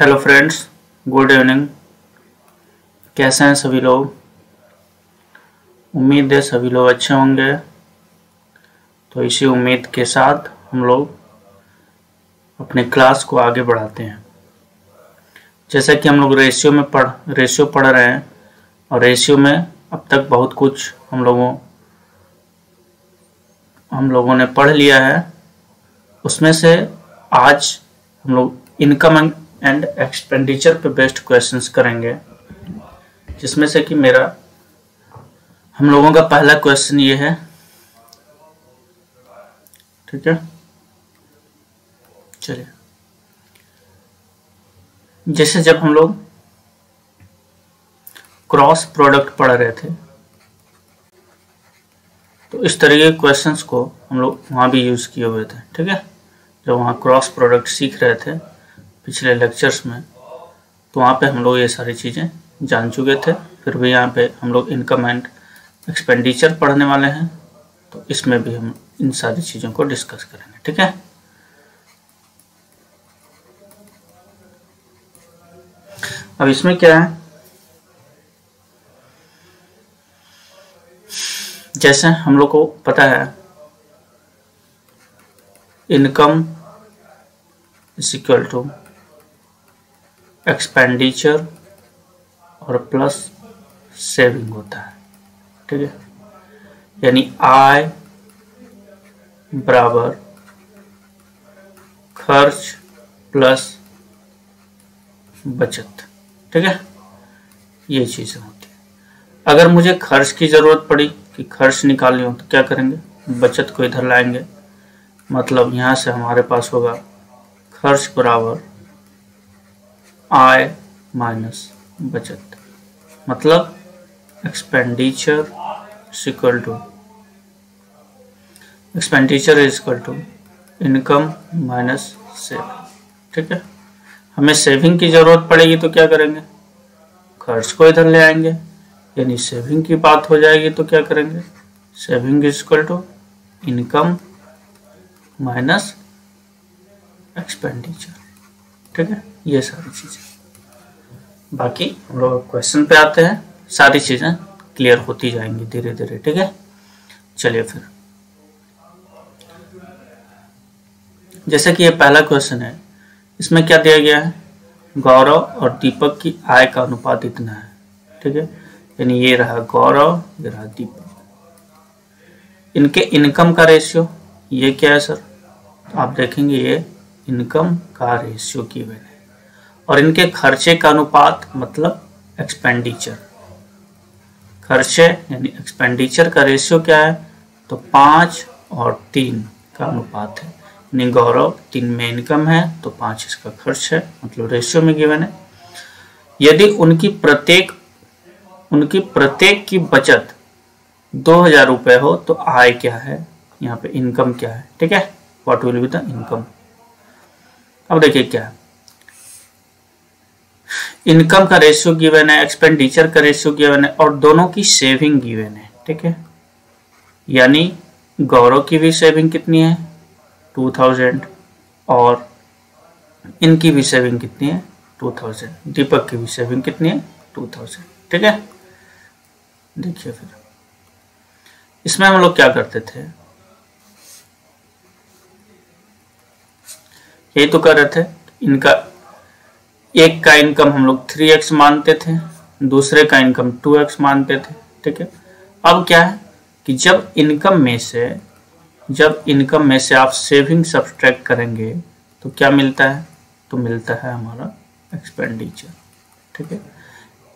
Hello friends, good evening. कैसे हैं सभी लोग? उम्मीद है सभी लोग अच्छे होंगे। तो इसी उम्मीद के साथ हम लोग अपने क्लास को आगे बढ़ाते हैं। जैसा कि हम लोग रेशियो पढ़ रहे हैं और रेशियो में अब तक बहुत कुछ हम लोगों ने पढ़ लिया है। उसमें से आज हम लोग इनकम एंड एक्सपेंडिचर पे बेस्ड क्वेश्चंस करेंगे, जिसमें से कि हम लोगों का पहला क्वेश्चन ये है। ठीक है, चलिए। जैसे जब हम लोग क्रॉस प्रोडक्ट पढ़ रहे थे तो इस तरह के क्वेश्चंस को हम लोग वहाँ भी यूज़ किए हुए थे। ठीक है, जब वहाँ क्रॉस प्रोडक्ट सीख रहे थे पिछले लेक्चर्स में, तो वहाँ पे हम लोग ये सारी चीज़ें जान चुके थे। फिर भी यहाँ पे हम लोग इनकम एंड एक्सपेंडिचर पढ़ने वाले हैं, तो इसमें भी हम इन सारी चीज़ों को डिस्कस करेंगे। ठीक है, अब इसमें क्या है, जैसे हम लोग को पता है income is equal to expenditure और प्लस सेविंग होता है। ठीक है, यानी आय बराबर खर्च प्लस बचत। ठीक है, ये चीजें होती है। अगर मुझे खर्च की जरूरत पड़ी कि खर्च निकालनी हो तो क्या करेंगे, बचत को इधर लाएंगे। मतलब यहां से हमारे पास होगा खर्च बराबर आय माइनस बचत, मतलब expenditure is equal to income minus saving. ठीक है, हमें सेविंग की जरूरत पड़ेगी तो क्या करेंगे, खर्च को इधर ले आएंगे, यानी सेविंग की बात हो जाएगी तो क्या करेंगे, saving is equal to income minus expenditure. ठीक है, ये सारी चीजें। बाकी हम लोग क्वेश्चन पे आते हैं, सारी चीजें क्लियर होती जाएंगी धीरे धीरे। ठीक है, चलिए फिर। जैसे कि ये पहला क्वेश्चन है, इसमें क्या दिया गया है, गौरव और दीपक की आय का अनुपात इतना है। ठीक है, यानी ये रहा गौरव, ये रहा दीपक। इनके इनकम का रेशियो ये क्या है सर, तो आप देखेंगे ये इनकम का रेशियो गिवन है। और इनके खर्चे का अनुपात मतलब एक्सपेंडिचर, खर्चे यानी एक्सपेंडिचर का रेशियो क्या है, तो 5 और 3 का अनुपात है। यानी गौरव 3 में इनकम है तो 5 इसका खर्च है, मतलब रेशियो में गिवन है। यदि उनकी प्रत्येक की बचत 2000 रुपए हो तो आय क्या है, यहाँ पे इनकम क्या है। ठीक है, what will be the income. अब देखिए क्या है, इनकम का रेशियो गिवन है, एक्सपेंडिचर का रेशियो गिवन है और दोनों की सेविंग गिवन है। ठीक है, यानी गौरव की भी सेविंग कितनी है 2000 और इनकी भी सेविंग कितनी है 2000, दीपक की भी सेविंग कितनी है 2000। ठीक है, देखिए फिर इसमें हम लोग क्या करते थे, यही तो कर रहे थे। इनका एक का इनकम हम लोग 3x मानते थे, दूसरे का इनकम 2x मानते थे। ठीक है, अब क्या है कि जब इनकम में से आप सेविंग सब्सट्रैक्ट करेंगे तो क्या मिलता है, तो मिलता है हमारा एक्सपेंडिचर। ठीक है,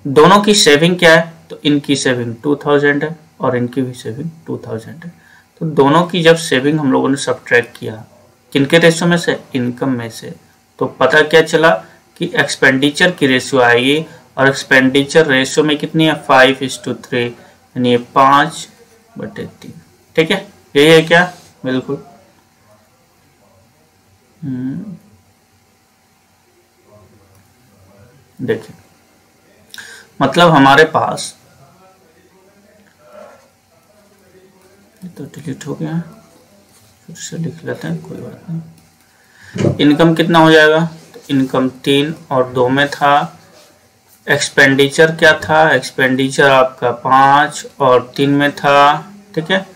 दोनों की सेविंग क्या है, तो इनकी सेविंग 2000 है और इनकी भी सेविंग 2000 है। तो दोनों की जब सेविंग हम लोगों ने सब्सट्रैक्ट किया किनके रेशियो में से, इनकम में से, तो पता क्या चला कि एक्सपेंडिचर की रेशियो आएगी और एक्सपेंडिचर रेशियो में कितनी है 5:3, यानी 5/3। ठीक है, यही है क्या, बिल्कुल। देखिए मतलब हमारे पास, तो डिलीट हो गया, फिर से लिख लेते हैं, कोई बात नहीं। इनकम कितना हो जाएगा, तो इनकम 3 और 2 में था। एक्सपेंडिचर क्या था, एक्सपेंडिचर आपका 5 और 3 में था। ठीक है,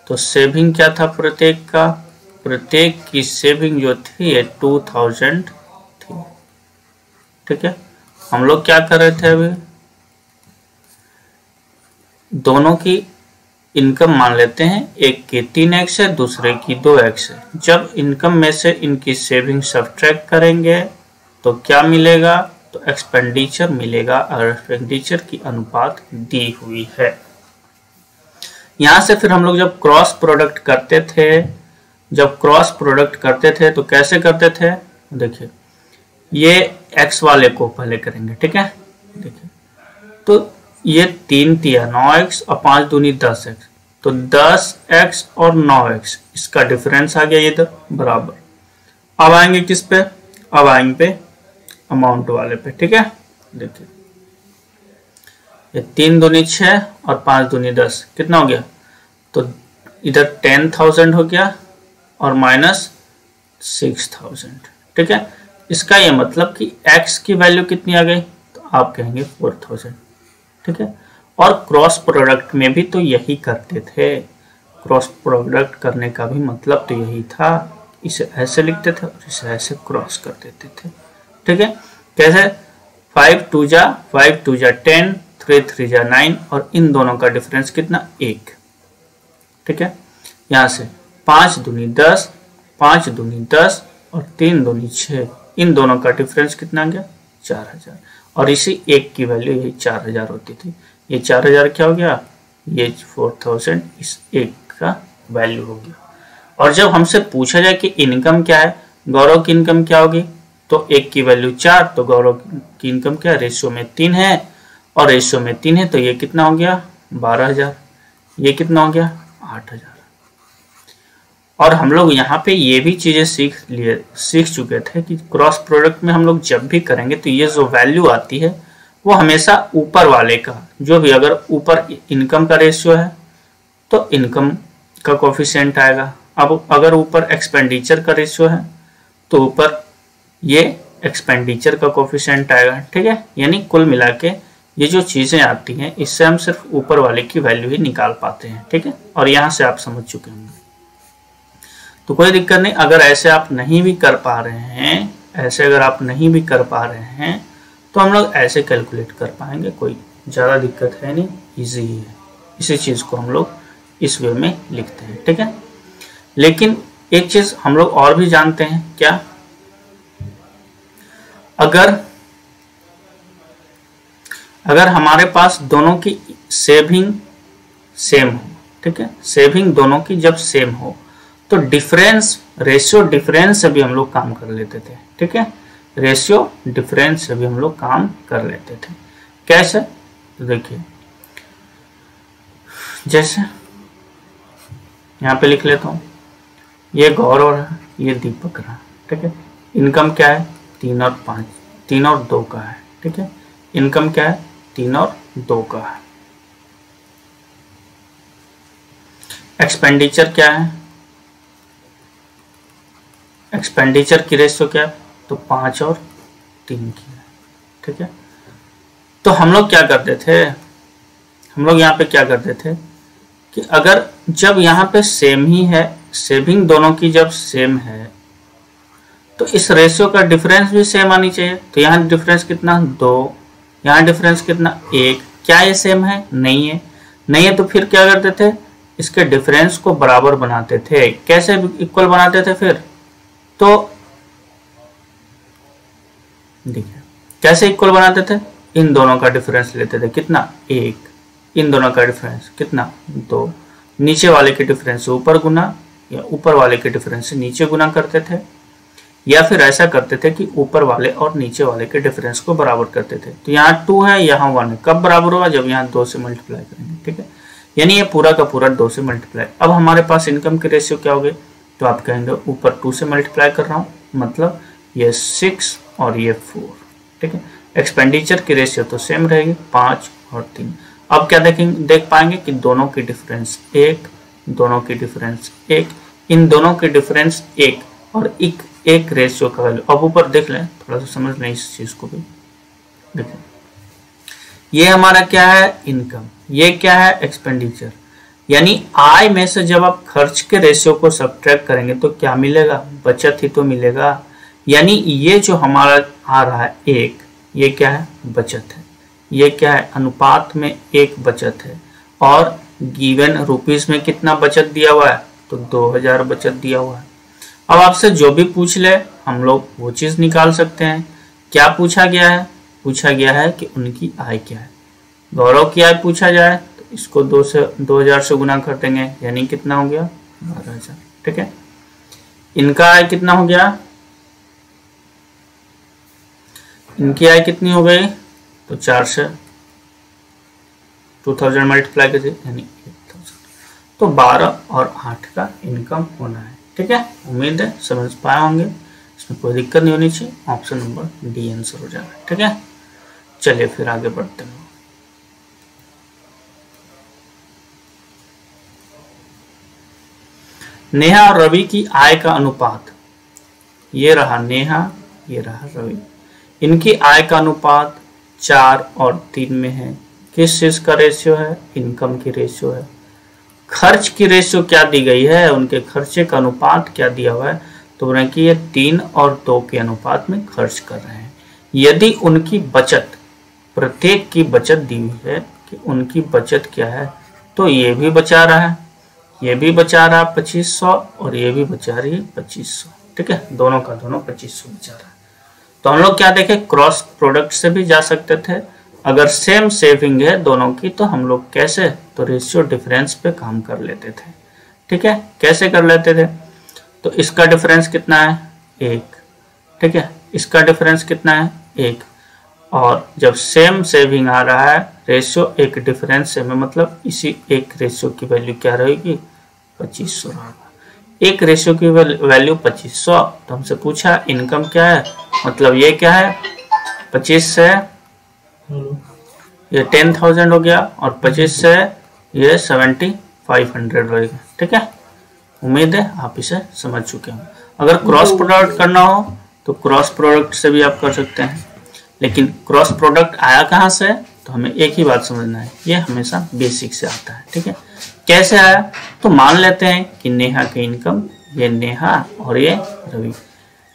तो सेविंग क्या था प्रत्येक का, प्रत्येक की सेविंग जो थी ये 2000 थी। ठीक है, हम लोग क्या कर रहे थे अभी, दोनों की इनकम मान लेते हैं, एक की 3x है दूसरे की 2x है। जब इनकम में से इनकी सेविंग सब्ट्रैक्ट करेंगे तो क्या मिलेगा, तो एक्सपेंडिचर मिलेगा, और एक्सपेंडिचर की अनुपात दी हुई है। यहां से फिर हम लोग जब क्रॉस प्रोडक्ट करते थे, तो कैसे करते थे, देखिए ये x वाले को पहले करेंगे। ठीक है, देखिए तो ये 3 तिया 9x और 5 दूनी 10x, तो 10x और 9x इसका डिफरेंस आ गया इधर बराबर। अब आएंगे किस पे, अब आएंगे पे अमाउंट वाले पे। ठीक है, देखिए ये 3 दूनी 6 और 5 दूनी 10 कितना हो गया, तो इधर 10,000 हो गया और माइनस 6,000। ठीक है, इसका ये मतलब कि x की वैल्यू कितनी आ गई, तो आप कहेंगे 4,000। ठीक है, और क्रॉस प्रोडक्ट में भी तो यही करते थे, क्रॉस प्रोडक्ट करने का भी मतलब तो यही था, इसे ऐसे लिखते थे और इसे ऐसे क्रॉस कर देते थे। ठीक है, कैसे 5 2 जा 10, 3 3 जा 9 और इन दोनों का डिफरेंस कितना 1। ठीक है, यहाँ से 5 दूनी 10, 5 दूनी 10 और 3 दूनी 6, इन दोनों का डिफरेंस कितना गया 4000, और इसी एक की वैल्यू यही 4000 होती थी। ये 4000 क्या हो गया, ये 4000 इस एक का वैल्यू हो गया। और जब हमसे पूछा जाए कि इनकम क्या है, गौरव की इनकम क्या होगी, तो एक की वैल्यू 4, तो गौरव की इनकम क्या, रेशियो में 3 है, और रेशियो में 3 है तो ये कितना हो गया 12,000, ये कितना हो गया 8,000। और हम लोग यहाँ पे ये भी चीजें सीख चुके थे कि क्रॉस प्रोडक्ट में हम लोग जब भी करेंगे तो ये जो वैल्यू आती है वो हमेशा ऊपर वाले का, जो भी अगर ऊपर इनकम का रेशियो है तो इनकम का कोफिशिएंट आएगा, अब अगर ऊपर एक्सपेंडिचर का रेशियो है तो ऊपर ये एक्सपेंडिचर का कोफिशिएंट आएगा। ठीक है, यानी कुल मिला के ये जो चीजें आती हैं इससे हम सिर्फ ऊपर वाले की वैल्यू ही निकाल पाते हैं। ठीक है, और यहाँ से आप समझ चुके होंगे, तो कोई दिक्कत नहीं। अगर ऐसे आप नहीं भी कर पा रहे हैं, ऐसे अगर आप नहीं भी कर पा रहे हैं तो हम लोग ऐसे कैलकुलेट कर पाएंगे, कोई ज़्यादा दिक्कत है नहीं, इजी ही है। इसी चीज़ को हम लोग इस वे में लिखते हैं। ठीक है, लेकिन एक चीज़ हम लोग और भी जानते हैं, क्या, अगर हमारे पास दोनों की सेविंग सेम हो, ठीक है, सेविंग दोनों की जब सेम हो तो डिफरेंस, रेशियो डिफरेंस से भी हम लोग काम कर लेते थे। ठीक है, रेशियो डिफरेंस से भी हम लोग काम कर लेते थे। कैसे, तो देखिए जैसे यहाँ पे लिख लेता हूँ, ये गौरव है, ये दीपक रहा। ठीक है, इनकम क्या है 3 और 5, 3 और 2 का है। ठीक है, इनकम क्या है 3 और 2 का है। एक्सपेंडिचर क्या है, एक्सपेंडिचर की रेशियो क्या है, तो 5 और 3 की है। ठीक है, तो हम लोग क्या करते थे, हम लोग यहाँ पे क्या करते थे कि अगर जब यहाँ पे सेम ही है, सेविंग दोनों की जब सेम है तो इस रेशियो का डिफरेंस भी सेम आनी चाहिए। तो यहाँ डिफरेंस कितना 2, यहाँ डिफरेंस कितना 1, क्या ये सेम है, नहीं है, नहीं है तो फिर क्या करते थे, इसके डिफरेंस को बराबर बनाते थे। कैसे इक्वल बनाते थे फिर, तो देखिए कैसे इक्वल बनाते थे, इन दोनों का डिफरेंस लेते थे कितना 1, इन दोनों का डिफरेंस कितना 2, नीचे वाले के डिफरेंस से ऊपर गुना या ऊपर वाले के डिफरेंस से नीचे गुना करते थे, या फिर ऐसा करते थे कि ऊपर वाले और नीचे वाले के डिफरेंस को बराबर करते थे। तो यहाँ 2 है, यहाँ 1 है, कब बराबर होगा, जब यहाँ 2 से मल्टीप्लाई करेंगे। ठीक है, यानी ये पूरा का पूरा 2 से मल्टीप्लाई। अब हमारे पास इनकम के रेशियो क्या हो गए, तो आप कहेंगे ऊपर 2 से मल्टीप्लाई कर रहा हूँ, मतलब ये 6 और ये 4। ठीक है, एक्सपेंडिचर की रेशियो तो सेम रहेगी 5 और 3। अब क्या देख पाएंगे कि दोनों की डिफरेंस 1, दोनों की डिफरेंस 1, इन दोनों की डिफरेंस 1 और एक रेशियो का वैल्यू। अब ऊपर देख लें, थोड़ा सा समझ लें इस चीज को भी। देखिए ये हमारा क्या है, इनकम, ये क्या है, एक्सपेंडिचर। यानी आय में से जब आप खर्च के रेशियो को सब्ट्रैक्ट करेंगे तो क्या मिलेगा, बचत ही तो मिलेगा। यानी ये जो हमारा आ रहा है एक, ये क्या है, बचत है। ये क्या है, अनुपात में एक बचत है। और गिवन रुपीस में कितना बचत दिया हुआ है, तो 2000 बचत दिया हुआ है। अब आपसे जो भी पूछ ले हम लोग वो चीज निकाल सकते हैं। क्या पूछा गया है, पूछा गया है कि उनकी आय क्या है। गौरव की आय पूछा जाए तो इसको 2000 से गुना कर देंगे, यानी कितना हो गया, 12000। ठीक है, इनका आय कितना हो गया, इनकी आय कितनी हो गई, तो 4 से 2000 मल्टीप्लाई कर दिए, यानी 8000। तो 12 और 8 का इनकम होना है। ठीक है, उम्मीद है समझ पाए होंगे, इसमें कोई दिक्कत नहीं होनी चाहिए। ऑप्शन नंबर डी आंसर हो जाएगा। ठीक है, चलिए फिर आगे बढ़ते हैं। नेहा और रवि की आय का अनुपात, ये रहा नेहा, ये रहा रवि। इनकी आय का अनुपात 4 और 3 में है। किस चीज का रेशियो है, इनकम की रेशियो है। खर्च की रेशियो क्या दी गई है, उनके खर्चे का अनुपात क्या दिया हुआ है, तो बोले कि ये 3 और 2 के अनुपात में खर्च कर रहे हैं। यदि उनकी बचत, प्रत्येक की बचत दी हुई है कि उनकी बचत क्या है, तो ये भी बचा रहा है, ये भी बचा रहा है 2500 और ये भी बचा रही है 2500। ठीक है, दोनों का दोनों 2500 बचा रहा है। तो हम लोग क्या देखे, क्रॉस प्रोडक्ट से भी जा सकते थे। अगर सेम सेविंग है दोनों की तो हम लोग कैसे, तो रेशियो डिफरेंस पे काम कर लेते थे। ठीक है, कैसे कर लेते थे, तो इसका डिफरेंस कितना है, 1। ठीक है, इसका डिफरेंस कितना है, 1। और जब सेम सेविंग आ रहा है, रेशियो एक डिफरेंस से में मतलब इसी एक रेशियो की वैल्यू क्या रहेगी, 2500 रहेगा। एक रेशियो की वैल्यू 2500। तो हमसे पूछा इनकम क्या है, मतलब ये क्या है, 25 से ये 10,000 हो गया और 25 से ये 7500 रहेगा। ठीक है, उम्मीद है आप इसे समझ चुके हैं। अगर क्रॉस प्रोडक्ट करना हो तो क्रॉस प्रोडक्ट से भी आप कर सकते हैं, लेकिन क्रॉस प्रोडक्ट आया कहाँ से, तो हमें एक ही बात समझना है, ये हमेशा बेसिक से आता है। ठीक है, कैसे आया, तो मान लेते हैं कि नेहा की इनकम, ये नेहा और ये रवि।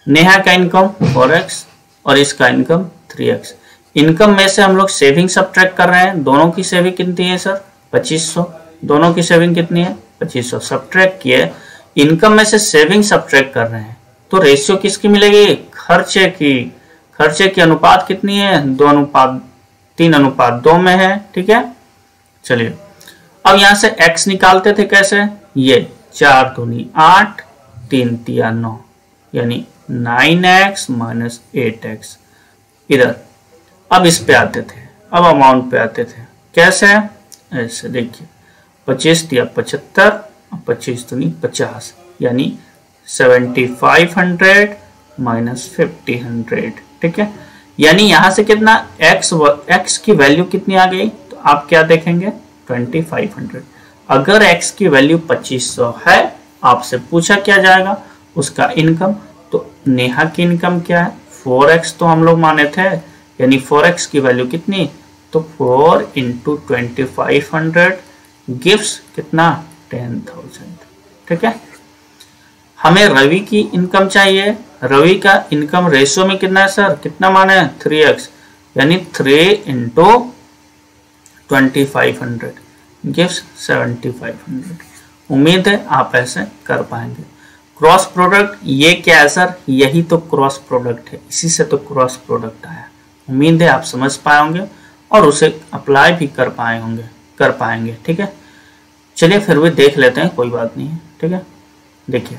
नेहा का इनकम 4x और इसका इनकम 3x। इनकम में से हम लोग सेविंग सब्ट्रैक्ट कर रहे हैं। दोनों की सेविंग कितनी है सर, 2500। दोनों की सेविंग कितनी है, 2500। सब्ट्रैक्ट किए, इनकम में से सेविंग सब्ट्रैक्ट कर रहे हैं, तो रेशियो किसकी मिलेगी, खर्चे की। खर्चे की अनुपात कितनी है, 3:2 में है। ठीक है, चलिए अब यहां से x निकालते थे कैसे, ये 4 दूनी 8, 3 तिया 9, यानी 9x माइनस 8x। इधर अब इस पे आते थे, अब अमाउंट पे आते थे, कैसे, ऐसे देखिए 25 तिया 75 और 25 दूनी 50, यानी 7500 माइनस 5000। ठीक है, यानी यहां से कितना x की वैल्यू कितनी आ गई, तो आप क्या देखेंगे, 2500। अगर x की वैल्यू 2500 है, आपसे पूछा क्या जाएगा, उसका इनकम। तो नेहा की इनकम क्या है, 4x तो हम लोग माने थे, यानी 4x की वैल्यू कितनी, तो 4 × 2500 गिव्स कितना, 10,000। ठीक है, हमें रवि की इनकम चाहिए। रवि का इनकम रेशियो में कितना है सर, कितना माने, 3x, यानी 3 × 2500 गिव्स 7500। उम्मीद है आप ऐसे कर पाएंगे। क्रॉस प्रोडक्ट ये क्या है सर, यही तो क्रॉस प्रोडक्ट है, इसी से तो क्रॉस प्रोडक्ट आया। उम्मीद है आप समझ पाए होंगे और उसे अप्लाई भी कर पाएंगे। ठीक है, चलिए फिर भी देख लेते हैं, कोई बात नहीं है। ठीक है, देखिए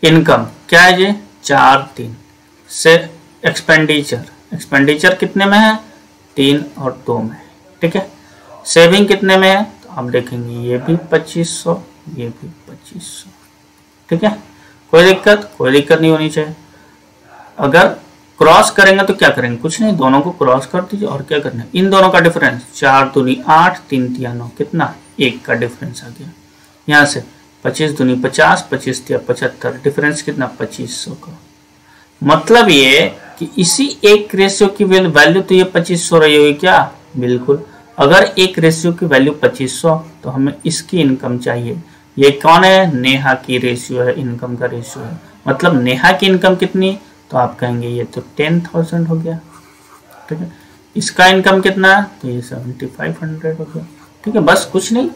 इनकम क्या है, ये 4-3 से एक्सपेंडिचर कितने में है, 3 और 2 में। ठीक है, सेविंग कितने में है, तो आप देखेंगे ये भी 2500, ये भी 2500। ठीक है, कोई दिक्कत नहीं होनी चाहिए। अगर क्रॉस करेंगे तो क्या करेंगे, कुछ नहीं, दोनों को क्रॉस कर दीजिए और क्या करना है, इन दोनों का डिफरेंस 4 दूनी 8, 3 तिया 9, कितना, 1 का डिफरेंस आ गया। यहाँ से 25 दूनी 50, 25 तिया 75, डिफरेंस कितना 2500 का। मतलब ये कि इसी एक रेशियो की वैल्यू तो ये 2500 रही होगी क्या, बिल्कुल। अगर एक रेशियो की वैल्यू 2500 तो हमें इसकी इनकम चाहिए। ये कौन है, नेहा की रेशियो है, इनकम का रेशियो है। मतलब नेहा की इनकम कितनी, तो आप कहेंगे ये तो 10,000 हो गया, ठीक है। इसका इनकम कितना है, तो ये 7500 हो गया, ठीक है। बस कुछ नहीं,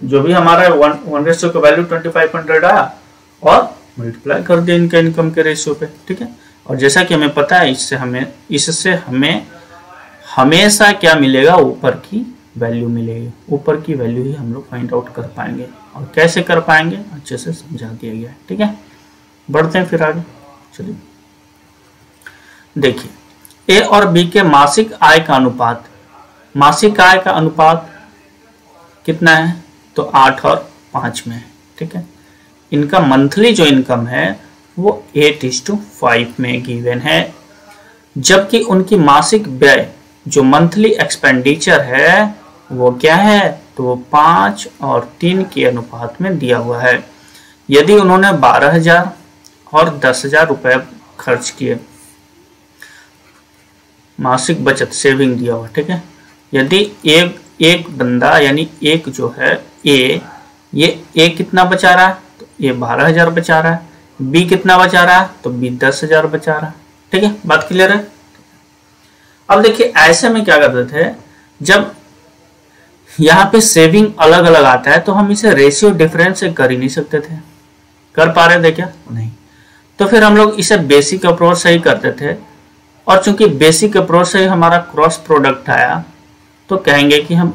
जो भी हमारा वन रेशियो का वैल्यू 2500 आया और मल्टीप्लाई कर दिया इनका इनकम के रेशियो पे, ठीक है। और जैसा कि हमें पता है इससे हमें हमेशा क्या मिलेगा, ऊपर की वैल्यू मिलेगी। ऊपर की वैल्यू ही हम लोग फाइंड आउट कर पाएंगे। और कैसे कर पाएंगे अच्छे से समझा दिया गया है, ठीक है। बढ़ते हैं फिर आगे, चलिए देखिए ए और बी के मासिक आय का अनुपात। मासिक आय का अनुपात कितना है, तो 8 और 5 में है, ठीक है। इनका मंथली जो इनकम है वो 8:5 में गिवन है, जबकि उनकी मासिक व्यय जो मंथली एक्सपेंडिचर है वो क्या है, तो वो 5 और 3 के अनुपात में दिया हुआ है। यदि उन्होंने 12,000 और 10,000 रुपए खर्च किए, मासिक बचत सेविंग दिया हुआ, ठीक है। यदि एक बंदा यानी एक जो है ये कितना बचा रहा है, तो ये 12,000 बचा रहा है। बी कितना बचा रहा है, तो बी 10,000 बचा रहा है, ठीक है। बात क्लियर है। अब देखिए ऐसे में क्या करते थे, जब यहाँ पे सेविंग अलग अलग आता है तो हम इसे रेशियो डिफरेंस से कर ही नहीं सकते थे। कर पा रहे थे क्या, नहीं। तो फिर हम लोग इसे बेसिक अप्रोच से ही करते थे। और चूंकि बेसिक अप्रोच से ही हमारा क्रॉस प्रोडक्ट आया तो कहेंगे कि हम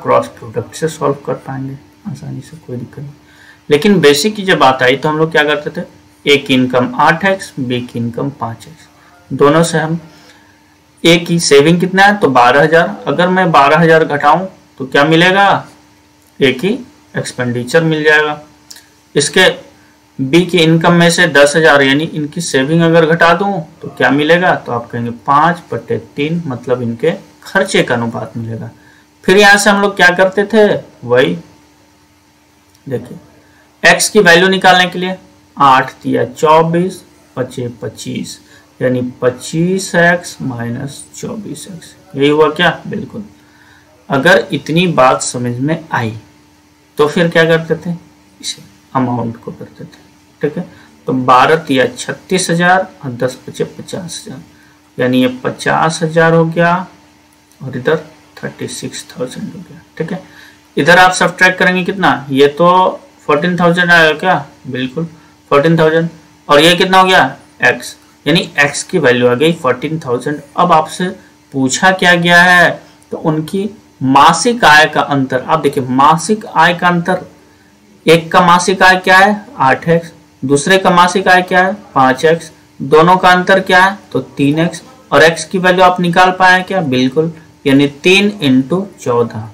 क्रॉस प्रोडक्ट से सॉल्व कर पाएंगे आसानी से, कोई दिक्कत नहीं। लेकिन बेसिक की जब बात आई तो हम लोग क्या करते थे, ए की इनकम 8x, बी की इनकम 5x, दोनों से हम ए की सेविंग कितना है, तो 12,000। अगर मैं 12,000 घटाऊं तो क्या मिलेगा, ए की एक्सपेंडिचर मिल जाएगा। इसके बी की इनकम में से 10,000 यानी इनकी सेविंग अगर घटा दूं तो क्या मिलेगा, तो आप कहेंगे 5/3, मतलब इनके खर्चे का अनुपात मिलेगा। फिर यहां से हम लोग क्या करते थे, वही देखिए x की वैल्यू निकालने के लिए 8 तिया 24, 25 यानी 25x माइनस 24x, यही हुआ क्या, बिल्कुल। अगर इतनी बात समझ में आई तो फिर क्या करते थे, इसे अमाउंट को करते थे, ठीक है। तो 12 तिया 36,000 और 10 बचे 50,000, यानी ये 50,000 हो गया और इधर 36,000 हो गया, ठीक है। इधर आप सब्ट्रैक्ट करेंगे कितना, ये तो 14,000 आएगा क्या, बिल्कुल 14,000, और ये कितना हो गया x, यानी x की वैल्यू आ गई 14,000। अब आपसे पूछा क्या गया है, तो उनकी मासिक आय का अंतर। आप देखिए मासिक आय का अंतर, एक का मासिक आय क्या है 8x, दूसरे का मासिक आय क्या है 5x, दोनों का अंतर क्या है, तो 3x, और x की वैल्यू आप निकाल पाए क्या, बिल्कुल, यानी 3 × 14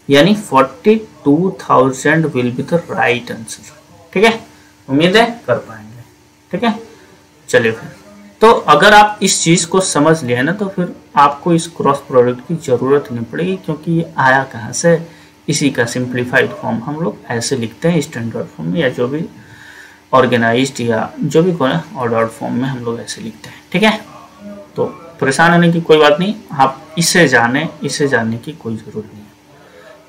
यानी 42,000 will be the right answer, ठीक है। उम्मीद है कर पाएंगे, ठीक है। चलिए फिर, तो अगर आप इस चीज को समझ लिए ना तो फिर आपको इस क्रॉस प्रोडक्ट की जरूरत नहीं पड़ेगी, क्योंकि ये आया कहाँ से, इसी का सिंप्लीफाइड फॉर्म हम लोग ऐसे लिखते हैं स्टैंडर्ड फॉर्म में, या जो भी ऑर्गेनाइज्ड या जो भी ऑर्डर्ड फॉर्म में हम लोग ऐसे लिखते हैं, ठीक है। तो परेशान होने की कोई बात नहीं, आप इसे जानने की कोई जरूरत नहीं है।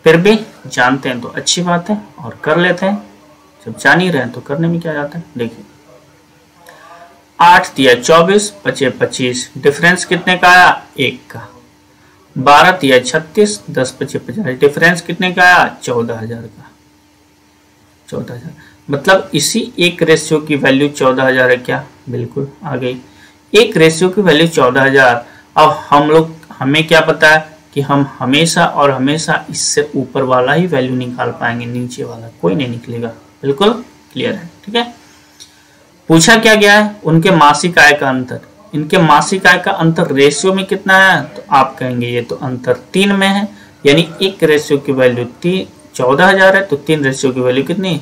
फिर भी जानते हैं तो अच्छी बात है और कर लेते हैं, जब जान ही रहे हैं तो करने में क्या जाता है। देखिए 8 तिया 24, बचे 25, डिफरेंस कितने का आया, 1 का। 12 तिया 36, 10 बचे 50, डिफरेंस कितने का आया, 14,000 का। 14,000 मतलब इसी एक रेशियो की वैल्यू 14,000 है क्या, बिल्कुल आ गई। एक रेशियो की वैल्यू 14,000। अब हमें क्या पता है कि हम हमेशा इससे ऊपर वाला ही वैल्यू निकाल पाएंगे, नीचे वाला कोई नहीं निकलेगा, बिल्कुल क्लियर है, ठीक है। पूछा क्या गया है, उनके मासिक आय का अंतर। इनके मासिक आय का अंतर रेशियो में कितना है, तो आप कहेंगे ये तो अंतर 3 में है, यानी एक रेशियो की वैल्यू 14,000 है, तो 3 रेशियो की वैल्यू कितनी,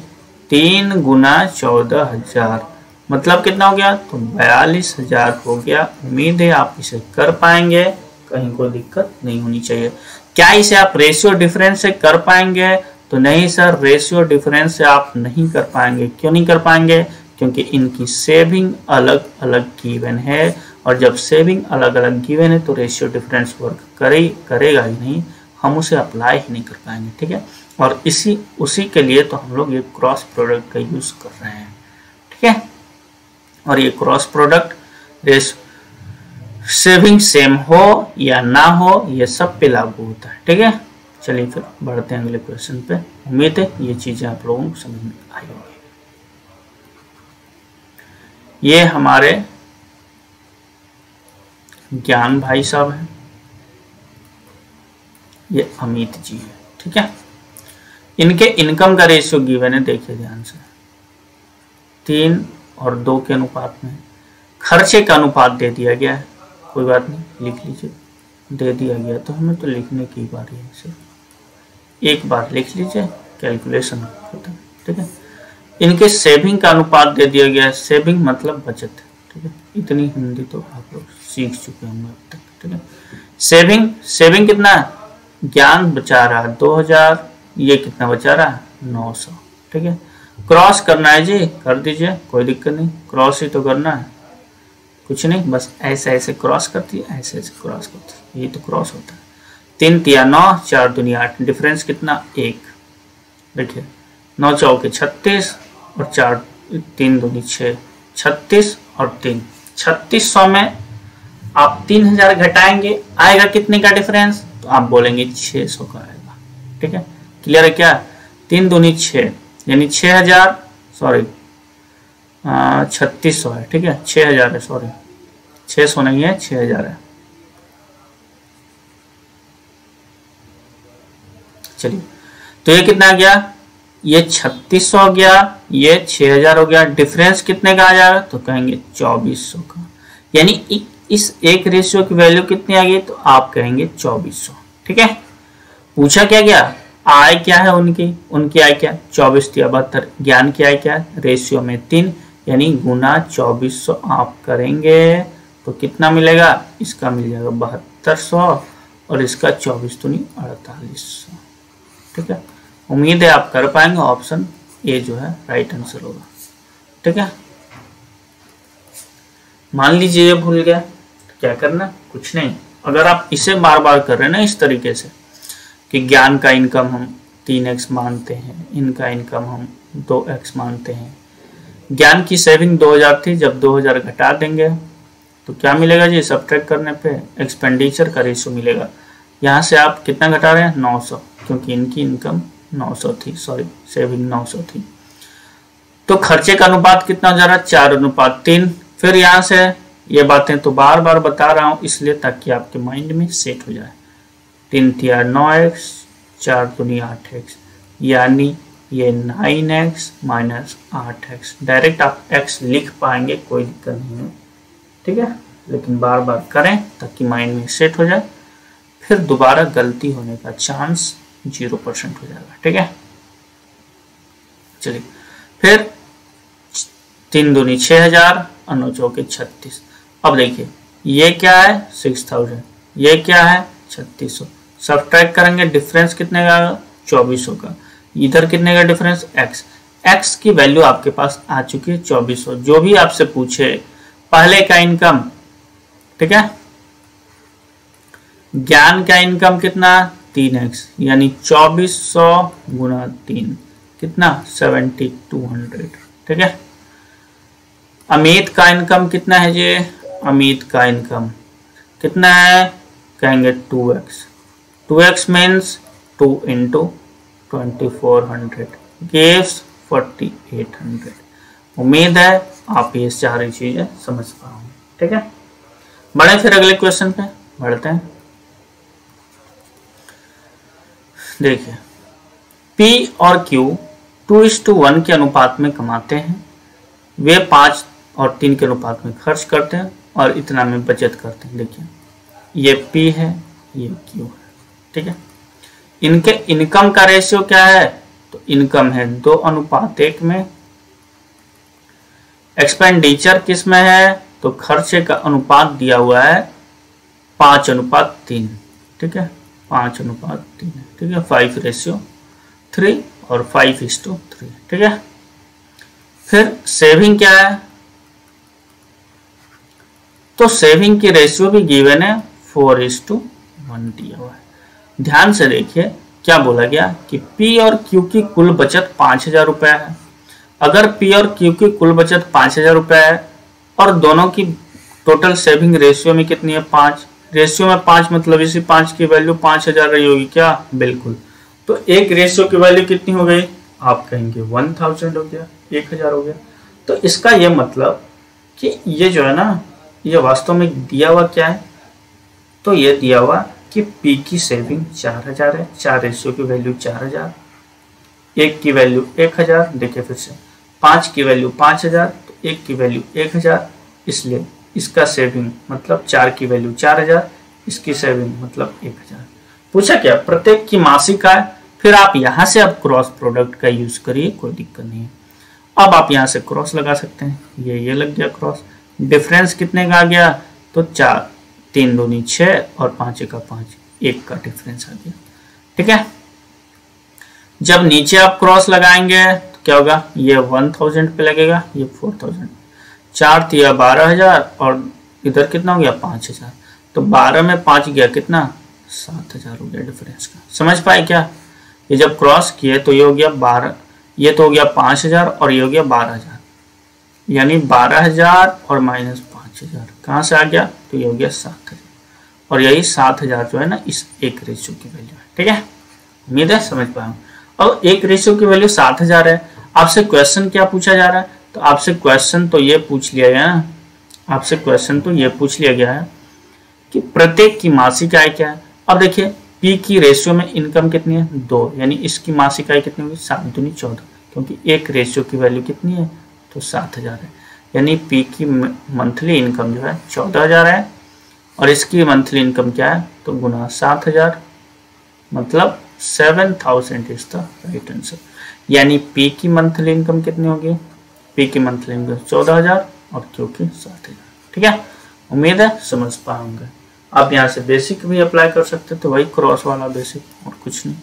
3 × 14,000 मतलब कितना हो गया, तो 42,000 हो गया। उम्मीद है आप इसे कर पाएंगे, कहीं कोई दिक्कत नहीं होनी चाहिए। क्या इसे आप रेशियो डिफरेंस से कर पाएंगे, तो नहीं सर, रेशियो डिफरेंस से आप नहीं कर पाएंगे। क्यों नहीं कर पाएंगे? क्योंकि इनकी सेविंग अलग अलग गिवन है, और जब सेविंग अलग अलग गिवन है तो रेशियो डिफरेंस वर्क करेगा ही नहीं, हम उसे अप्लाई ही नहीं कर पाएंगे। ठीक है, और उसी के लिए तो हम लोग ये क्रॉस प्रोडक्ट का यूज कर रहे हैं। ठीक है, और ये क्रॉस प्रोडक्ट सेविंग सेम हो या ना हो, ये सब पे लागू होता है। ठीक है, चलिए फिर बढ़ते हैं अगले क्वेश्चन पे। उम्मीद है ये चीजें आप लोगों को समझ में आई होंगी। ये हमारे ज्ञान भाई साहब हैं, ये अमित जी है। ठीक है, इनके इनकम का रेशियो गिवन है, देखिए ध्यान से, 3 और 2 के अनुपात में। खर्चे का अनुपात दे दिया गया है, कोई बात नहीं, लिख लीजिए, दे दिया गया तो हमें तो लिखने की बारी है, सिर्फ एक बार लिख लीजिए, कैलकुलेशन खत्म। ठीक है, इनके सेविंग का अनुपात दे दिया गया है, सेविंग मतलब बचत। ठीक है, इतनी हिंदी तो आप लोग सीख चुके होंगे अब तक। ठीक है, सेविंग कितना है? ज्ञान बचा रहा है 2000, ये कितना बचा रहा है? 900। ठीक है, क्रॉस करना है जी, कर दीजिए, कोई दिक्कत नहीं, क्रॉस ही तो करना है, कुछ नहीं, बस ऐसे ऐसे क्रॉस करती है, ऐसे ऐसे क्रॉस करती है, ये तो क्रॉस होता है। 3 तिया 9, 4 दूनी 8, डिफरेंस कितना? 1। देखिए 9 चौके 36 और 4 3 दूनी 6, 36 और 3, 3600 में आप 3000 घटाएंगे, आएगा कितने का डिफरेंस? तो आप बोलेंगे 600 का आएगा। ठीक है, क्लियर है क्या? 3 दूनी 6 यानी 6000, सॉरी 3600 है। ठीक है, 6000 है, सॉरी 600 नहीं है, 6000 है। चलिए, तो ये कितना गया? ये 3600 हो गया, ये 6000 हो गया, डिफरेंस कितने का आ जाएगा? तो कहेंगे 2400 का, यानी इस एक रेशियो की वैल्यू कितनी आ गई? तो आप कहेंगे 2400। ठीक है, पूछा क्या गया? आय क्या है उनकी आय क्या? 24 या 72। ज्ञान की आय क्या है? रेशियो में 3, यानी गुना 2400 आप करेंगे तो कितना मिलेगा? इसका मिल जाएगा 7200 और इसका 24 दूनी 4800। ठीक है, उम्मीद है आप कर पाएंगे, ऑप्शन ए जो है राइट आंसर होगा। ठीक है, मान लीजिए ये भूल गया, तो क्या करना? कुछ नहीं, अगर आप इसे बार बार कर रहे हैं ना इस तरीके से कि ज्ञान का इनकम हम 3x मानते हैं, इनका इनकम हम 2x मानते हैं, ज्ञान की सेविंग 2000 थी, जब 2000 घटा देंगे तो क्या मिलेगा जी? सब्ट्रैक्ट करने पे एक्सपेंडिचर का रेशियो मिलेगा। यहाँ से आप कितना घटा रहे हैं? 900, क्योंकि इनकी इनकम 900 थी, सॉरी सेविंग 900 थी। तो खर्चे का अनुपात कितना हो जा रहा है? 4:3। फिर यहाँ से ये बातें तो बार बार बता रहा हूँ इसलिए ताकि आपके माइंड में सेट हो जाए। 3 तिया 9x, 4 दूनी 8x, यानी ये 9x माइनस 8x। डायरेक्ट आप x लिख पाएंगे, कोई दिक्कत नहीं है। ठीक है, लेकिन बार बार करें ताकि माइंड में सेट हो जाए, फिर दोबारा गलती होने का चांस 0% हो जाएगा। ठीक है, चलिए फिर 3 दूनी 6000 और 9 चौके 36। अब देखिए ये क्या है? 6000, ये क्या है? 3600। सब्ट्रैक्ट करेंगे, डिफरेंस कितने का आएगा? 2400 का। इधर कितने का डिफरेंस? x की वैल्यू आपके पास आ चुकी है 2400। जो भी आपसे पूछे पहले का इनकम, ठीक है, ज्ञान का इनकम कितना? 3x, यानी 2400 गुना 3 कितना? 7200। ठीक है, अमित का इनकम कितना है जी? अमित का इनकम कितना है? कहेंगे 2x। 2x means 2 into 2400 gives 4800। उम्मीद है आप ये सारी चीजें समझ पाओगे। ठीक है, बढ़े फिर अगले क्वेश्चन पे बढ़ते हैं। देखिए P और Q 2:1 के अनुपात में कमाते हैं, वे 5 और 3 के अनुपात में खर्च करते हैं और इतना में बचत करते हैं। देखिए ये P है, ये Q है। ठीक है, इनके इनकम का रेशियो क्या है? तो इनकम है 2:1 में, एक्सपेंडिचर किस में है? तो खर्चे का अनुपात दिया हुआ है 5:3। ठीक है, 5:3 है। ठीक है, 5 रेशियो 3 और 5:3, ठीक है। फिर सेविंग क्या है, तो सेविंग की रेशियो भी गिवन है 4:1 दिया हुआ है। ध्यान से देखिए क्या बोला गया कि P और Q की कुल बचत 5,000 रुपया है। अगर P और Q की कुल बचत 5,000 रुपया है और दोनों की टोटल सेविंग रेशियो में कितनी है 5, रेशियो में 5 मतलब इसी 5 की वैल्यू 5,000 रही होगी क्या, बिल्कुल। तो एक रेशियो की वैल्यू कितनी हो गई, आप कहेंगे 1000 हो गया, 1000 हो गया। तो इसका ये मतलब कि ये जो है ना, ये वास्तव में दिया हुआ क्या है, तो ये दिया हुआ कि P की सेविंग 4000 है, 4 रेशियो की वैल्यू 4000, 1 की वैल्यू 1000, देखिए फिर से 5 की वैल्यू 5000, तो 1 की वैल्यू 1000, इसलिए इसका सेविंग मतलब 4 की वैल्यू 4000, इसकी सेविंग मतलब 1000। पूछा क्या, प्रत्येक की मासिक आय। फिर आप यहाँ से अब क्रॉस प्रोडक्ट का यूज करिए, कोई दिक्कत नहीं है। अब आप यहाँ से क्रॉस लगा सकते हैं, ये लग गया क्रॉस। डिफरेंस कितने का आ गया, तो 4, 3 दूनी 6 और 5 का 5, 1 का डिफरेंस आ गया, ठीक है। जब नीचे आप क्रॉस लगाएंगे तो क्या होगा, ये 1000 पे लगेगा, ये 4000, 4 दिया 12,000 और इधर कितना हो गया 5,000, तो 12 में 5 गया कितना 7,000 हो गया डिफरेंस का। समझ पाए क्या, ये जब क्रॉस किए तो ये हो गया 12, ये तो हो गया 5,000 और ये हो गया 12,000, यानी 12,000 और माइनस 5,000 कहाँ से आ गया, तो ये हो गया 7,000, और यही 7,000 जो है ना इस एक रेशियो की वैल्यू है, ठीक है। उम्मीद है समझ पाए। और एक रेशियो की वैल्यू 7,000 है। आपसे क्वेश्चन क्या पूछा जा रहा है, तो आपसे क्वेश्चन तो ये पूछ लिया गया ना, आपसे क्वेश्चन तो ये पूछ लिया गया है कि प्रत्येक की मासिक आय क्या है। अब देखिए P की रेशियो में इनकम कितनी है 2, यानी इसकी मासिक आय कितनी होगी 7 दूनी 14, क्योंकि एक रेशियो की वैल्यू कितनी है तो 7,000 है, यानी P की मंथली इनकम जो है 14,000 है और इसकी मंथली इनकम क्या है तो गुना 7,000, मतलब 7,000 इज द राइट आंसर। यानी P की मंथली इनकम कितनी होगी, P की मंथली इनकम 14,000 और Q की 7,000, ठीक है। उम्मीद है समझ पाएंगे। आप यहाँ से बेसिक भी अप्लाई कर सकते, तो वही क्रॉस वाला बेसिक और कुछ नहीं।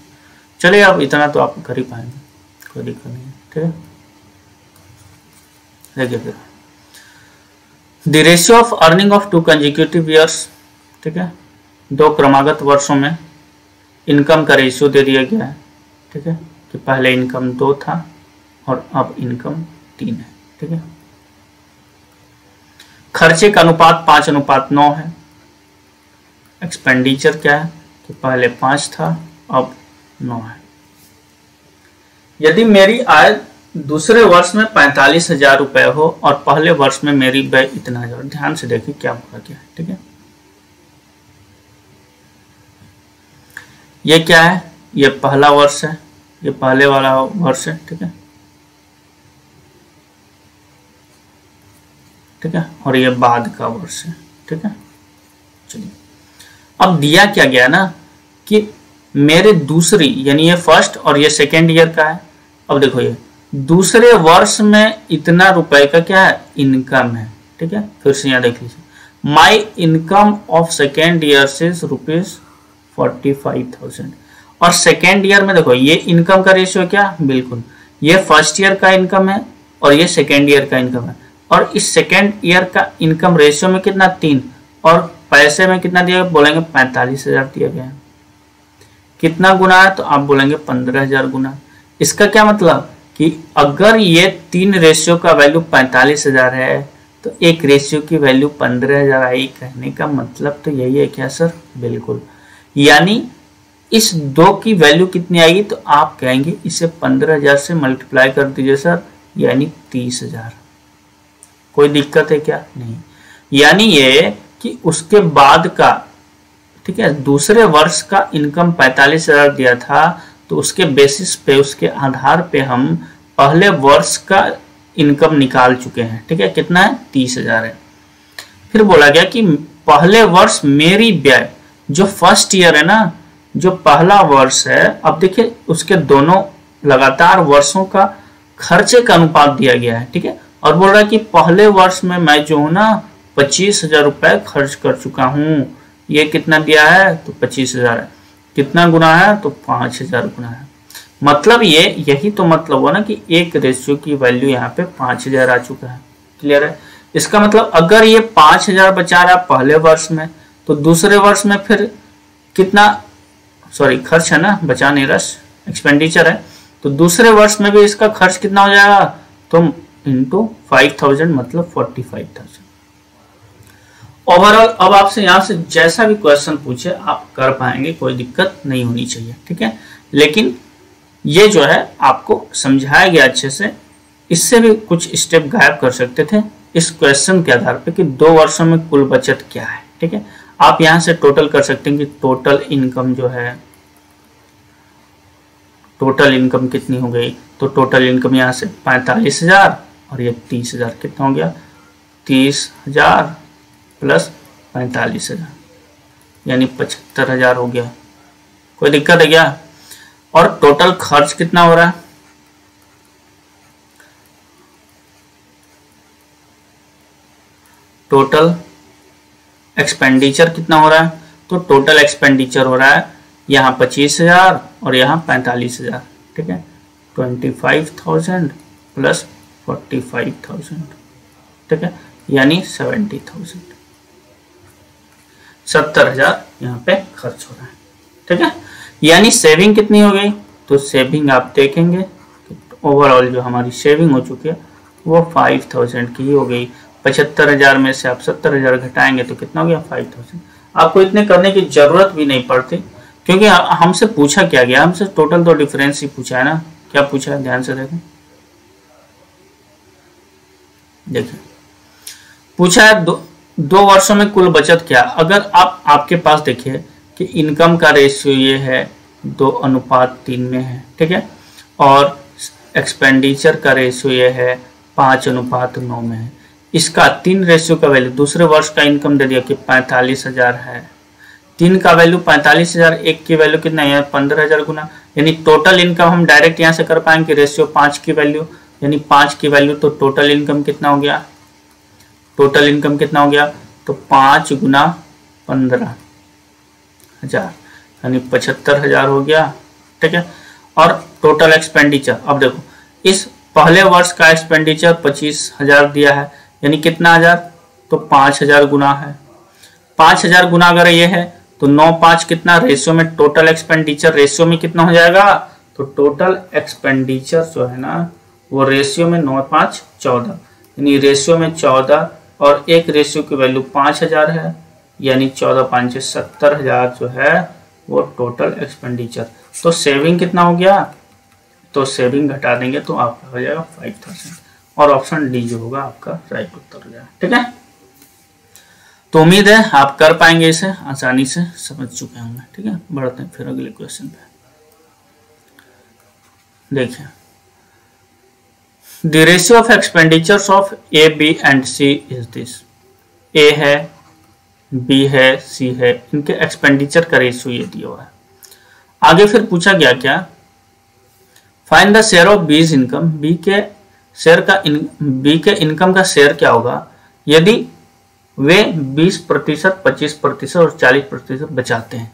चलिए अब इतना तो आप कर ही पाएंगे, कोई दिक्कत नहीं है, ठीक है। देखिए फिर the ratio of earning of 2 consecutive years, ठीक है, 2 क्रमागत वर्षों में इनकम का रेशियो दे दिया गया है, ठीक है, कि पहले इनकम 2 था और अब इनकम 3 है, ठीक है। खर्चे का अनुपात 5:9 है। एक्सपेंडिचर क्या है कि पहले 5 था अब 9 है। यदि मेरी आय दूसरे वर्ष में 45,000 रुपए हो और पहले वर्ष में मेरी व्यय इतना है, ध्यान से देखिए क्या बोला गया है, ठीक है। ये क्या है, ये पहला वर्ष है, ये पहले वाला वर्ष है, ठीक है, ठीक है, और ये बाद का वर्ष है, ठीक है। चलिए अब दिया क्या गया ना कि मेरे दूसरी, यानी ये फर्स्ट और ये सेकेंड ईयर का है। अब देखो ये दूसरे वर्ष में इतना रुपए का क्या है इनकम है, ठीक है। फिर से यहाँ देख लीजिए, my income of second year is ₹45,000 और सेकेंड ईयर में देखो ये इनकम का रेशियो क्या, बिल्कुल ये फर्स्ट ईयर का इनकम है और ये सेकेंड ईयर का इनकम है, और इस सेकेंड ईयर का इनकम रेशियो में कितना 3 और पैसे में कितना दिया गया, बोलेंगे 45,000 दिया गया है। कितना गुना है तो आप बोलेंगे 15,000 गुना। इसका क्या मतलब कि अगर ये 3 रेशियो का वैल्यू 45,000 है तो एक रेशियो की वैल्यू 15,000 आई। कहने का मतलब तो यही है क्या सर, बिल्कुल। यानी इस 2 की वैल्यू कितनी आएगी तो आप कहेंगे इसे 15,000 से मल्टीप्लाई कर दीजिए सर, यानी 30,000। कोई दिक्कत है क्या, नहीं। यानी ये कि उसके बाद का, ठीक है, दूसरे वर्ष का इनकम 45,000 दिया था, तो उसके बेसिस पे, उसके आधार पे हम पहले वर्ष का इनकम निकाल चुके हैं, ठीक है। कितना है 30,000 है। फिर बोला गया कि पहले वर्ष मेरी व्यय, जो फर्स्ट ईयर है ना, जो पहला वर्ष है, अब देखिए उसके दोनों लगातार वर्षों का खर्चे का अनुपात दिया गया है, ठीक है। और बोल रहा है कि पहले वर्ष में मैं जो हूं ना 25,000 रुपए खर्च कर चुका हूं। ये कितना दिया है तो 25,000 है। कितना गुना है तो 5,000 गुना है। मतलब ये यही तो मतलब हुआ ना कि एक रेशियो की वैल्यू यहाँ पे 5000 आ चुका है। क्लियर है? इसका मतलब अगर ये 5000 बचा रहा पहले वर्ष में, तो दूसरे वर्ष में फिर कितना, सॉरी खर्च है ना, बचा नहीं रहा, एक्सपेंडिचर है, तो दूसरे वर्ष में भी इसका खर्च कितना हो जाएगा, तो इंटू 5000 मतलब 45000 ओवरऑल। अब आपसे यहाँ से जैसा भी क्वेश्चन पूछे आप कर पाएंगे, कोई दिक्कत नहीं होनी चाहिए, ठीक है। लेकिन ये जो है आपको समझाया गया अच्छे से, इससे भी कुछ स्टेप गायब कर सकते थे इस क्वेश्चन के आधार पे कि 2 वर्षों में कुल बचत क्या है, ठीक है। आप यहाँ से टोटल कर सकते हैं कि टोटल इनकम जो है, टोटल इनकम कितनी हो गई, तो टोटल इनकम यहाँ से 45,000 और ये 30,000, कितना हो गया 30,000 प्लस 45,000 यानी 75,000 हो गया। कोई दिक्कत है क्या? और टोटल खर्च कितना हो रहा है, टोटल एक्सपेंडिचर कितना हो रहा है, तो टोटल एक्सपेंडिचर हो रहा है यहाँ 25,000 और यहाँ 45,000, ठीक है। 25,000 प्लस 45,000, ठीक है, यानी 70,000, 70,000 यहाँ पे खर्च हो रहा है, ठीक है। यानी सेविंग कितनी हो गई, तो सेविंग आप देखेंगे ओवरऑल जो हमारी सेविंग हो चुकी है वो 5,000 की हो गई। 75,000 में से आप 70,000 घटाएंगे तो कितना हो गया 5,000। आपको इतने करने की जरूरत भी नहीं पड़ती, क्योंकि हमसे पूछा क्या गया, हमसे टोटल तो डिफरेंस ही पूछा है ना। क्या पूछा है, ध्यान से देखें, देखिए पूछा है 2 वर्षों में कुल बचत क्या। अगर आप आपके पास देखिए कि इनकम का रेशियो ये है 2:3 में है, ठीक है, और एक्सपेंडिचर का रेशियो ये है 5:9 में है। इसका 3 रेशियो का वैल्यू, दूसरे वर्ष का इनकम दे दिया कि 45,000 है, 3 का वैल्यू 45,000, 1 की वैल्यू कितना है 15,000 गुना, यानी टोटल इनकम हम डायरेक्ट यहाँ से कर पाएंगे रेशियो 5 की वैल्यू, यानी 5 की वैल्यू, तो टोटल इनकम कितना हो गया, टोटल इनकम कितना हो गया, तो 5 गुना 15,000 यानी 75,000 हो गया, ठीक है। और टोटल एक्सपेंडिचर, अब देखो इस पहले वर्ष का एक्सपेंडिचर 25,000 दिया है, यानी कितना हजार, तो 5,000 गुना है, 5,000 गुना अगर ये है तो 9/5 कितना, रेशियो में टोटल एक्सपेंडिचर रेशियो में कितना हो जाएगा, तो टोटल एक्सपेंडिचर जो है ना वो रेशियो में 9/5 14, यानी रेशियो में 14 और एक रेशियो की वैल्यू 5,000 है, यानी 14×5 70,000 जो है वो टोटल एक्सपेंडिचर। तो सेविंग कितना हो गया, तो सेविंग घटा देंगे तो आपका हो जाएगा 5,000 और ऑप्शन डी जो होगा आपका राइट उत्तर हो जाएगा, ठीक है। तो उम्मीद है आप कर पाएंगे, इसे आसानी से समझ चुके होंगे, ठीक है। बढ़ते हैं फिर अगले क्वेश्चन पे। देखिए the ratio of expenditures of A b and c is this. A है, बी है, सी है, इनके एक्सपेंडिचर का रेशियो ये दिया हुआ है। आगे फिर पूछा गया क्या, find the share of B's income. B के शेयर का बी के इनकम का शेयर क्या होगा यदि वे 20%, 25% और 40% बचाते हैं।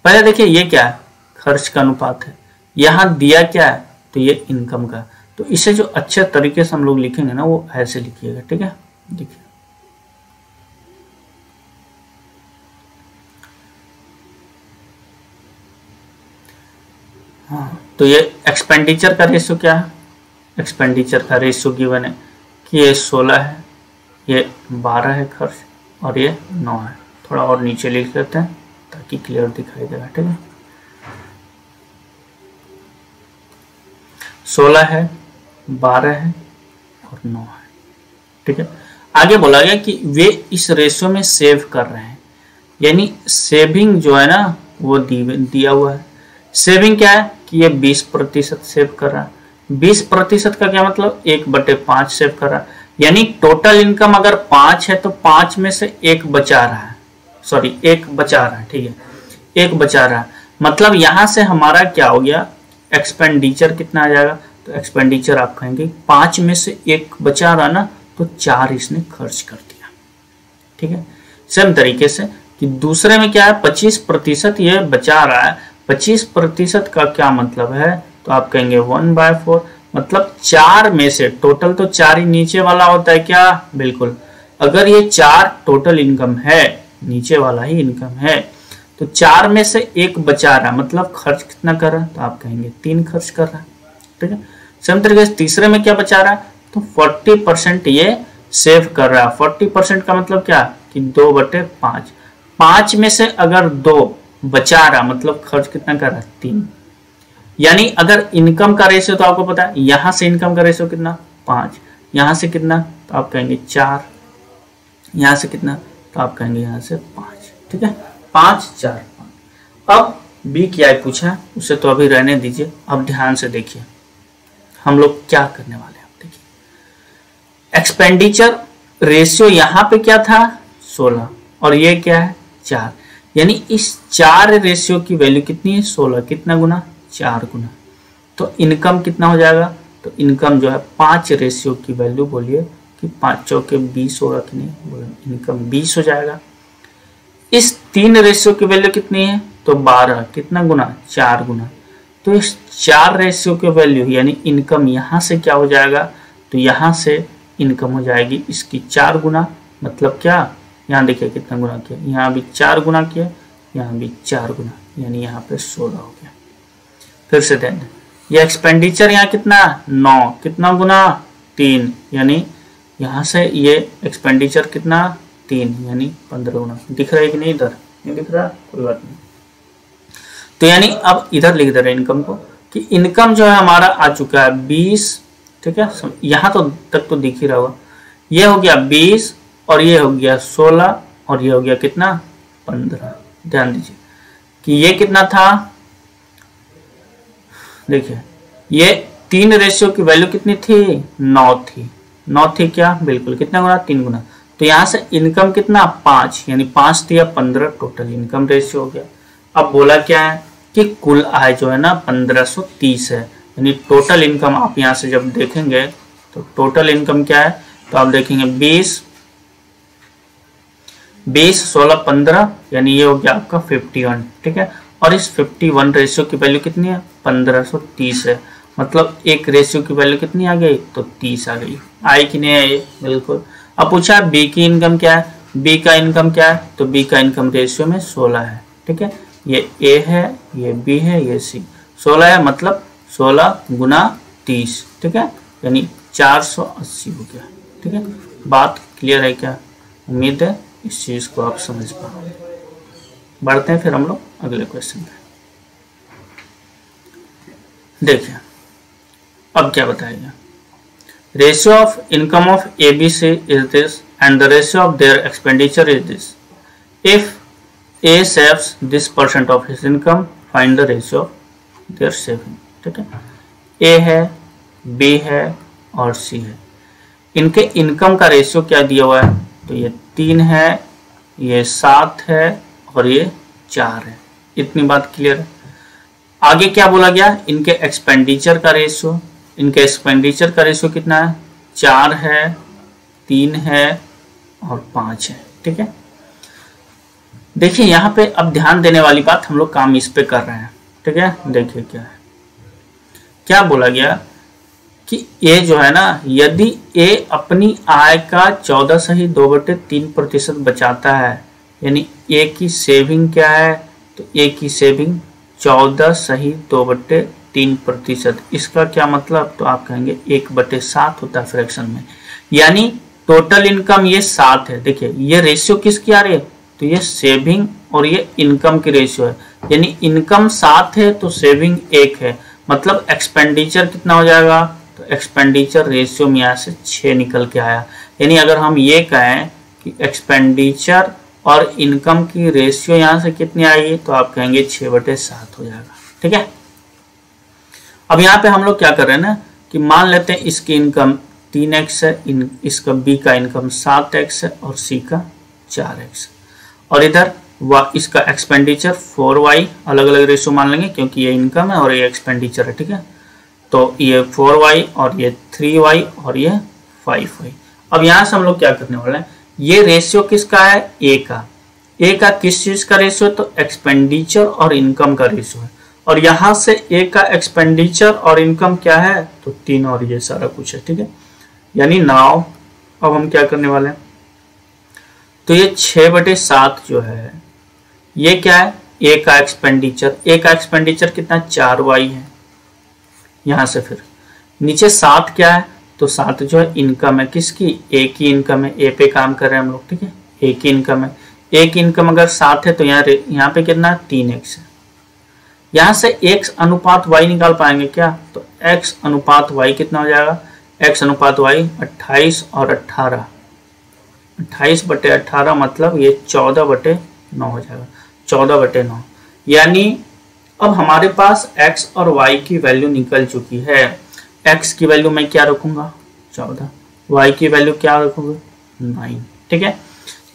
पहले देखिए ये क्या है, खर्च का अनुपात है, यहाँ दिया क्या है, तो ये इनकम का। तो इसे जो अच्छे तरीके से हम लोग लिखेंगे ना वो ऐसे लिखिएगा, ठीक है। देखिए हाँ, तो ये एक्सपेंडिचर का रेशियो क्या है, एक्सपेंडिचर का रेशियो गिवन है कि ये 16 है, ये 12 है खर्च और ये 9 है। थोड़ा और नीचे लिख लेते हैं ताकि क्लियर दिखाई देगा, ठीक है। 16 है, 12 है और 9 है, ठीक है। आगे बोला गया कि वे इस रेशियो में सेव कर रहे हैं, यानी सेविंग जो है ना वो दिया हुआ है। सेविंग क्या है कि ये 20% सेव कर रहा है। 20% का क्या मतलब, 1/5 सेव कर रहा है, यानी टोटल इनकम अगर 5 है तो 5 में से 1 बचा रहा है, सॉरी 1 बचा रहा है, ठीक है, 1 बचा रहा है। मतलब यहां से हमारा क्या हो गया, एक्सपेंडिचर कितना आ जाएगा, तो एक्सपेंडिचर आप कहेंगे 5 में से 1 बचा रहा ना, तो 4 इसने खर्च कर दिया, ठीक है। सेम तरीके से कि दूसरे में क्या है, 25% ये बचा रहा है। 25% का क्या मतलब है तो आप कहेंगे 1/4, मतलब 4 में से, टोटल तो 4 ही नीचे वाला होता है क्या, बिल्कुल। अगर ये 4 टोटल इनकम है, नीचे वाला ही इनकम है, तो 4 में से 1 बचा रहा, मतलब खर्च कितना कर रहा है, तो आप कहेंगे 3 खर्च कर रहा है, ठीक है। सेम तरीके से तीसरे में क्या बचा रहा है, तो 40% ये सेव कर रहा है। 40% का मतलब क्या, कि 2/5, 5 में से अगर 2 बचा रहा, मतलब खर्च कितना कर रहा है, 3। यानी अगर इनकम का रेशियो तो आपको पता है, यहां से इनकम का रेशियो कितना, 5, यहां से कितना, तो आप कहेंगे 4, यहां से कितना, तो आप कहेंगे यहां से 5, ठीक है, 5, 4, 5। अब बी की आई पूछा, उसे तो अभी रहने दीजिए। अब ध्यान से देखिए हम लोग क्या करने वाले हैं। देखिए एक्सपेंडिचर रेशियो यहां पे क्या था, 16, और ये क्या है, 4। यानी इस 4 रेशियो की वैल्यू कितनी है, 16, कितना गुना, 4 गुना। तो इनकम कितना हो जाएगा, तो इनकम जो है 5 रेशियो की वैल्यू बोलिए कि 5 चौके 20 होगा कि नहीं, बोले इनकम 20 हो जाएगा। इस 3 रेशियो की वैल्यू कितनी है, तो 12, कितना गुना, 4 गुना। तो इस 4 रेशियो की वैल्यू यानी इनकम यहां से क्या हो जाएगा, तो यहां से इनकम हो जाएगी इसकी 4 गुना। मतलब क्या, यहाँ देखिए कितना गुना किया, यहाँ भी 4 गुना किया, यहाँ भी 4 गुना, यानी यहाँ पे 16 हो गया। फिर से दें, ये एक्सपेंडिचर यहाँ कितना, 9, कितना गुना, 3, यानी यहाँ से ये एक्सपेंडिचर कितना, 3, यानी 15 गुना। दिख रहा है कि नहीं, इधर नहीं दिख रहा, कोई बात नहीं। तो यानी अब इधर लिख दे रहे इनकम को, कि इनकम जो है हमारा आ चुका है 20, ठीक है, यहाँ तो तक तो दिख ही रहा होगा। ये हो गया 20 और ये हो गया 16 और ये हो गया कितना, 15। ध्यान दीजिए कि ये कितना था, देखिए ये 3 रेशियो की वैल्यू कितनी थी, 9 थी। 9 थी क्या, बिल्कुल, कितना गुना, 3 गुना। तो यहां से इनकम कितना, 5, यानी 5 दिया 15, टोटल इनकम रेशियो हो गया। अब बोला क्या है कि कुल आय जो है ना 1530 है, यानी टोटल इनकम आप यहां से जब देखेंगे तो टोटल इनकम क्या है, तो आप देखेंगे 20, 16, 15, यानी ये हो गया आपका 51, ठीक है। और इस 51 रेशियो की वैल्यू कितनी है, 1530 है। मतलब एक रेशियो की वैल्यू कितनी आ गई, तो 30 आ गई। आई कि नहीं आई, बिल्कुल। अब पूछा बी की इनकम क्या है, बी का इनकम क्या है, तो बी का इनकम रेशियो में 16 है, ठीक है। ये ए है, ये बी है, ये सी। 16 है, मतलब 16 गुना 30, ठीक है, यानी 480 हो गया, ठीक है। बात क्लियर है क्या, उम्मीद है इस चीज को आप समझ पाओगे। बढ़ते हैं फिर हम लोग अगले क्वेश्चन पे। देखिए अब क्या बताएगा, ratio of income of A B C is this and the ratio of their expenditure is this. If A saves this percent of his income, find the ratio of their saving, ठीक है। ए है, b है और सी है। इनके income का ratio क्या दिया हुआ है, तो ये 3 है, ये 7 है और ये 4 है। इतनी बात क्लियर है। आगे क्या बोला गया, इनके एक्सपेंडिचर का रेशियो, इनके एक्सपेंडिचर का रेशियो कितना है, 4 है, 3 है और 5 है, ठीक है। देखिए यहाँ पे अब ध्यान देने वाली बात, हम लोग काम इस पे कर रहे हैं, ठीक है। देखिए क्या है, क्या बोला गया कि ए जो है ना, यदि ए अपनी आय का 14.2/3% बचाता है, यानी ए की सेविंग क्या है, तो ए की सेविंग 14.2/3%। इसका क्या मतलब, तो आप कहेंगे 1/7 होता है फ्रैक्शन में, यानी टोटल इनकम ये 7 है। देखिए ये रेशियो किसकी आ रही है, तो ये सेविंग और ये इनकम की रेशियो है, यानी इनकम 7 है तो सेविंग 1 है। मतलब एक्सपेंडिचर कितना हो जाएगा, तो एक्सपेंडिचर रेशियो में यहाँ से 6 निकल के आया। यानी अगर हम ये कहें कि एक्सपेंडिचर और इनकम की रेशियो यहाँ से कितनी आएगी, तो आप कहेंगे 6/7 हो जाएगा, ठीक है। अब यहाँ पे हम लोग क्या कर रहे हैं ना, कि मान लेते हैं इसकी इनकम 3x है, इसका बी का इनकम 7x है और सी का 4x, और इधर इसका एक्सपेंडिचर 4y, अलग अलग रेशियो मान लेंगे क्योंकि ये इनकम है और ये एक्सपेंडिचर है, ठीक है। तो ये 4y और ये 3y और ये 5y। अब यहाँ से हम लोग क्या करने वाले हैं, ये रेशियो किसका है, ए का। ए का किस चीज का रेशियो है, तो एक्सपेंडिचर और इनकम का रेशियो है। और यहां से ए का एक्सपेंडिचर और इनकम क्या है, तो 3 और ये सारा कुछ है, ठीक है। यानी नाउ अब हम क्या करने वाले हैं, तो ये 6/7 जो है ये क्या है, ए का एक्सपेंडिचर। ए का एक्सपेंडिचर कितना, 4y है। यहां से फिर नीचे 7 क्या है, तो 7 जो है इनकम है, किसकी, ए की इनकम है। ए पे काम कर रहे हैं हम लोग, ठीक है। ए की इनकम है, ए की इनकम अगर 7 है तो यहाँ पे कितना 3x है। यहां से x अनुपात y निकाल पाएंगे क्या, तो x अनुपात y कितना हो जाएगा, x अनुपात y 28 और 18, 28/18 मतलब ये 14/9 हो जाएगा, 14/9। यानी अब हमारे पास x और y की वैल्यू निकल चुकी है। x की वैल्यू मैं क्या रखूंगा, 14, y की वैल्यू क्या रखूंगा, 9, ठीक है।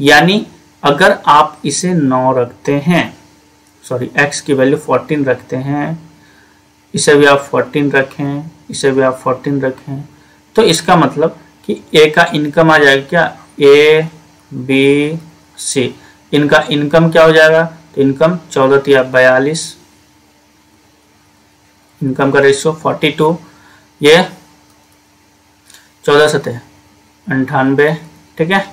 यानी अगर आप इसे 9 रखते हैं, सॉरी x की वैल्यू 14 रखते हैं, इसे भी आप 14 रखें, इसे भी आप 14 रखें, तो इसका मतलब कि a का इनकम आ जाएगा क्या, a b c। इनका इनकम क्या हो जाएगा, तो इनकम 14 या 42, इनकम का रेशियो 42, ये 14 7 98, ठीक है।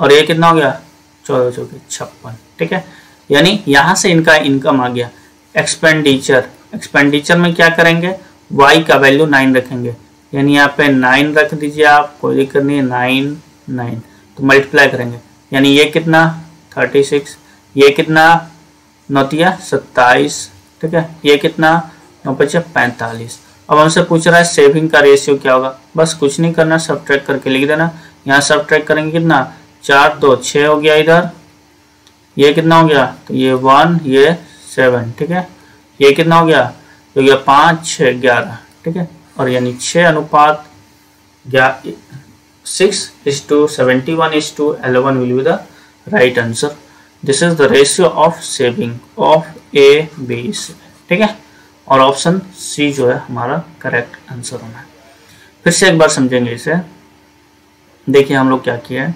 और ये कितना हो गया, 14 4 56, ठीक है। यानी यहां से इनका इनकम आ गया। एक्सपेंडिचर, एक्सपेंडिचर में क्या करेंगे, y का वैल्यू 9 रखेंगे, यानी यहाँ पे 9 रख दीजिए आप, कोई दिक्कत नहीं है, 9 9 तो मल्टीप्लाई करेंगे, यानी ये कितना 36, ये कितना 9 27, ठीक है, ये कितना 9 5 45। अब हमसे पूछ रहा है सेविंग का रेशियो क्या होगा, बस कुछ नहीं करना, सब्ट्रैक्ट करके लिख देना। यहाँ सब्ट्रैक्ट करेंगे कितना, 4 2 6 हो गया, इधर ये कितना हो गया, तो ये 1 ये 7, ठीक है। ये कितना हो गया, तो ये 5 6 11, ठीक है। और यानी 6 अनुपात 6:71:11 will be the right answer. This is the ratio of saving of A B C, ठीक है। और ऑप्शन सी जो है हमारा करेक्ट आंसर होना है। फिर से एक बार समझेंगे इसे, देखिए हम लोग क्या किया है,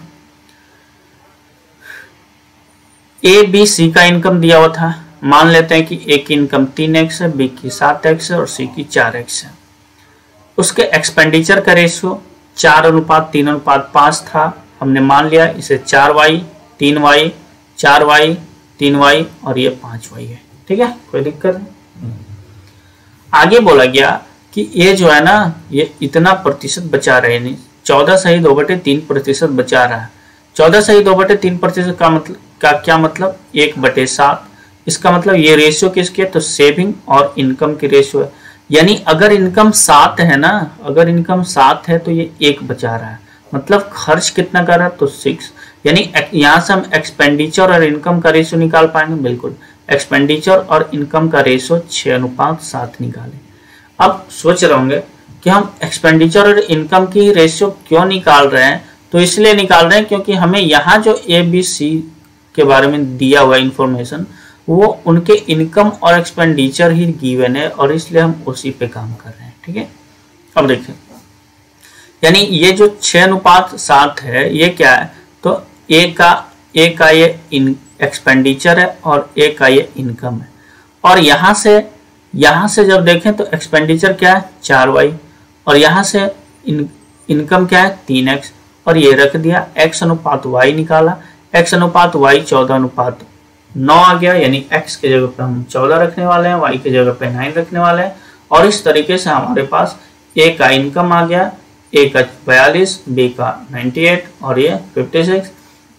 ए बी सी का इनकम दिया हुआ था, मान लेते हैं कि ए की इनकम 3x है, बी की 7x है और सी की 4x है। उसके एक्सपेंडिचर का रेशियो 4:3:5 था, हमने मान लिया इसे 4y 3y 4y 3y और ये 5y है, ठीक है, कोई दिक्कत नहीं। आगे बोला गया कि ये जो है ना, ये इतना प्रतिशत बचा रहे, नहीं 14 सही 2/3% बचा रहा है। 14 सही 2/3% का क्या मतलब, 1/7। इसका मतलब ये रेशियो किसकी है, तो सेविंग और इनकम की रेशियो है। यानी अगर इनकम 7 है ना, अगर इनकम 7 है तो ये 1 बचा रहा है, मतलब खर्च कितना कर रहा है, तो 6। यानी यहाँ से हम एक्सपेंडिचर और इनकम का रेशियो निकाल पाएंगे, बिल्कुल। एक्सपेंडिचर और इनकम का रेशियो 6:7 निकालें। अब सोच रहे होंगे कि हम एक्सपेंडिचर और इनकम की रेशियो क्यों निकाल रहे हैं, तो इसलिए निकाल रहे हैं क्योंकि हमें यहाँ जो ए बी सी के बारे में दिया हुआ इंफॉर्मेशन वो उनके इनकम और एक्सपेंडिचर ही गिवन है और इसलिए हम उसी पे काम कर रहे हैं, ठीक है। अब देखिए, यानी ये जो 6:7 है ये क्या है, तो ए का ये एक्सपेंडिचर है और ए का ये इनकम है। और यहाँ से जब देखें तो एक्सपेंडिचर क्या है 4y और यहाँ से इनकम क्या है 3x और ये रख दिया, x अनुपात y निकाला, x अनुपात y 14:9 आ गया, यानी x के जगह पे हम 14 रखने वाले हैं, y के जगह पे 9 रखने वाले हैं। और इस तरीके से हमारे पास a का इनकम आ गया, a का 42, b का 98 और ये 56,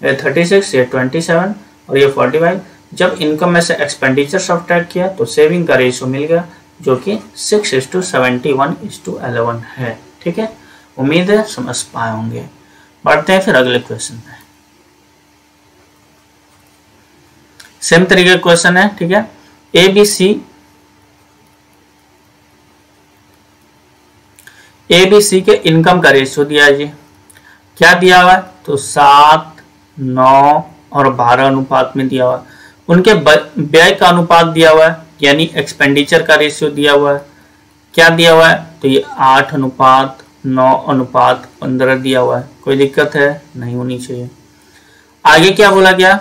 ये 36, ये 27 और ये 45। जब इनकम में से एक्सपेंडिचर सब्ट्रैक्ट किया तो सेविंग का रेशियो मिल गया जो कि 6:71:11 है, ठीक है। उम्मीद है समझ पाए होंगे। बढ़ते हैं फिर अगले क्वेश्चन पे। सेम तरीके का क्वेश्चन है, ठीक है। ए बी सी के इनकम का रेशियो दिया है जी, क्या दिया हुआ है, तो 7, 9 और 12 अनुपात में दिया हुआ है। उनके व्यय का अनुपात दिया हुआ है, यानी एक्सपेंडिचर का रेशियो दिया हुआ है, क्या दिया हुआ है, तो ये 8:9:15 दिया हुआ है। कोई दिक्कत है नहीं होनी चाहिए। आगे क्या बोला गया,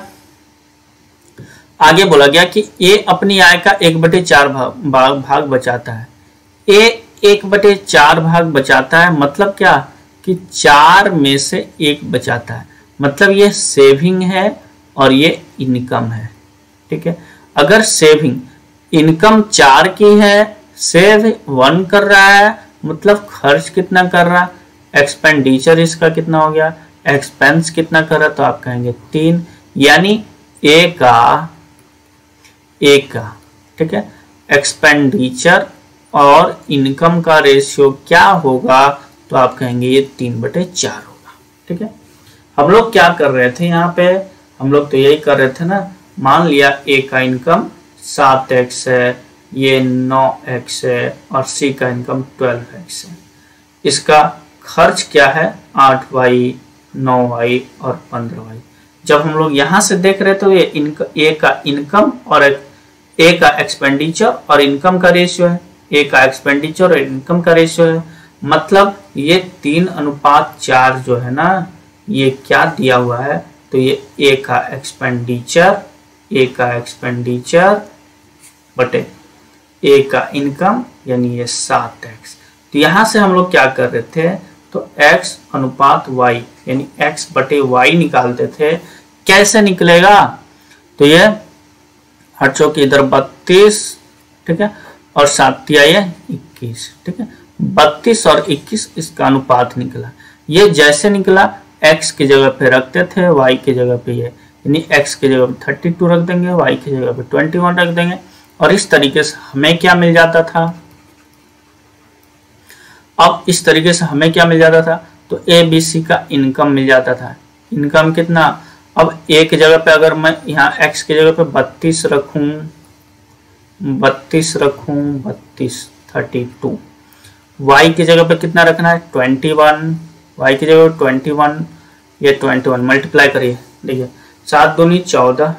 आगे बोला गया कि ए अपनी आय का 1/4 भाग बचाता है। ए 1/4 भाग बचाता है मतलब क्या कि 4 में से 1 बचाता है, मतलब ये सेविंग है और ये इनकम है। ठीक है, अगर सेविंग इनकम 4 की है, सेव 1 कर रहा है, मतलब खर्च कितना कर रहा, एक्सपेंडिचर इसका कितना हो गया, एक्सपेंस कितना कर रहा, तो आप कहेंगे 3, यानी ए का ठीक है एक्सपेंडिचर और इनकम का रेशियो क्या होगा, तो आप कहेंगे ये 3/4 होगा। ठीक है, हम लोग क्या कर रहे थे यहाँ पे, हम लोग तो यही कर रहे थे ना, मान लिया ए का इनकम 7x है, ये 9x है और सी का इनकम 12x है। इसका खर्च क्या है 8y, 9y और 15y। जब हम लोग यहाँ से देख रहे तो ये ए का इनकम और ए का एक्सपेंडिचर और इनकम का रेशियो है, ए का एक्सपेंडिचर और इनकम का रेशियो है, मतलब ये 3:4 जो है ना, ये क्या दिया हुआ है, तो ये ए का एक्सपेंडिचर बटे ए का इनकम, यानी ये 7x। तो यहां से हम लोग क्या कर रहे थे, तो x/y यानी x/y निकालते थे। कैसे निकलेगा, तो ये 8 चौक इधर 32, ठीक है, और 7 ये 21। ठीक है, 32 और 21 इसका अनुपात निकला। ये जैसे निकला x की जगह पे रखते थे, y की जगह पे ये, यानी x की जगह पे 32 रख देंगे, y की जगह पे 21 रख देंगे, और इस तरीके से हमें क्या मिल जाता था। अब इस तरीके से हमें क्या मिल जाता था, तो ए बी सी का इनकम मिल जाता था। इनकम कितना, अब ए की जगह पे अगर मैं यहाँ x की जगह पे 32 रखूं 32 32, y की जगह पे कितना रखना है 21, y की जगह 21, ये 21 मल्टीप्लाई करिए, देखिए 7 दूनी 14,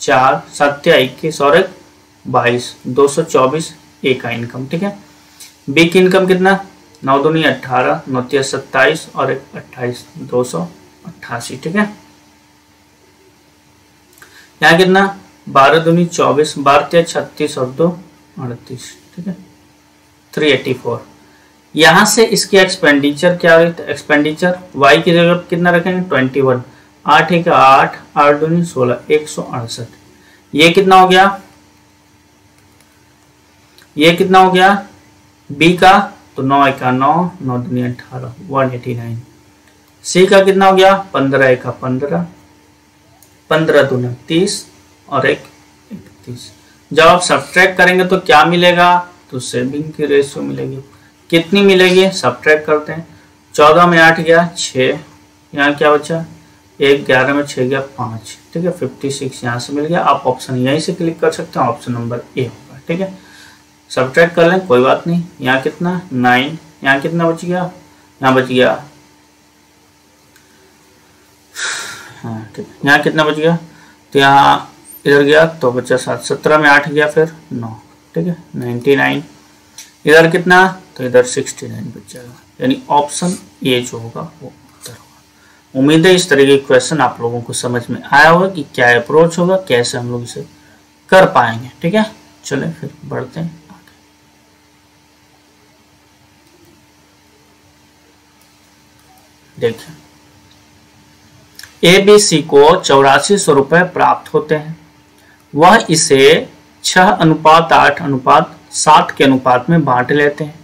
4 7 21 और 1 22, 224 ए का इनकम। ठीक है, बी की इनकम कितना 9 दूनी 18, 9 27 और 1 28, 288। ठीक है, यहाँ कितना 12 दूनी 24, 12 36 और 2 38। ठीक है, 384। यहां से इसकी एक्सपेंडिचर क्या हुई, तो एक्सपेंडिचर y की जगह कितना रखेंगे 21, 8 1 8, 8 दूनी 16, 168। ये कितना हो गया, ये कितना हो गया b का, तो 9 1 9, 9 दूनी 18, 189। c का कितना हो गया 15 1 15, 15 दूनी 30 और 1 31। जब आप सब्ट्रैक्ट करेंगे तो क्या मिलेगा, तो सेविंग की रेशियो मिलेगी। कितनी मिलेगी, सब्ट्रैक्ट करते हैं, 14 में 8 गया 6, यहाँ क्या बचा 1, 11 में 6 गया 5। ठीक है, 56 यहाँ से मिल गया। आप ऑप्शन यहीं से क्लिक कर सकते हैं, ऑप्शन नंबर ए होगा। ठीक है, सब्ट्रैक्ट कर लें कोई बात नहीं। यहाँ कितना 9, यहाँ कितना बच गया, यहाँ बच गया, हाँ ठीक है, यहाँ कितना बच गया, तो यहाँ इधर गया तो बचा 7, 17 में 8 गया फिर 9। ठीक है, 99। इधर कितना, तो इधर 69 बच जाएगा, यानी ऑप्शन ए जो होगा वो उत्तर होगा। उम्मीद है इस तरह के क्वेश्चन आप लोगों को समझ में आया होगा कि क्या अप्रोच होगा, कैसे हम लोग इसे कर पाएंगे। ठीक है, चलें फिर बढ़ते हैं आगे। देखिए, ABC को 8400 रुपए प्राप्त होते हैं। वह इसे 6:8:7 के अनुपात में बांट लेते हैं।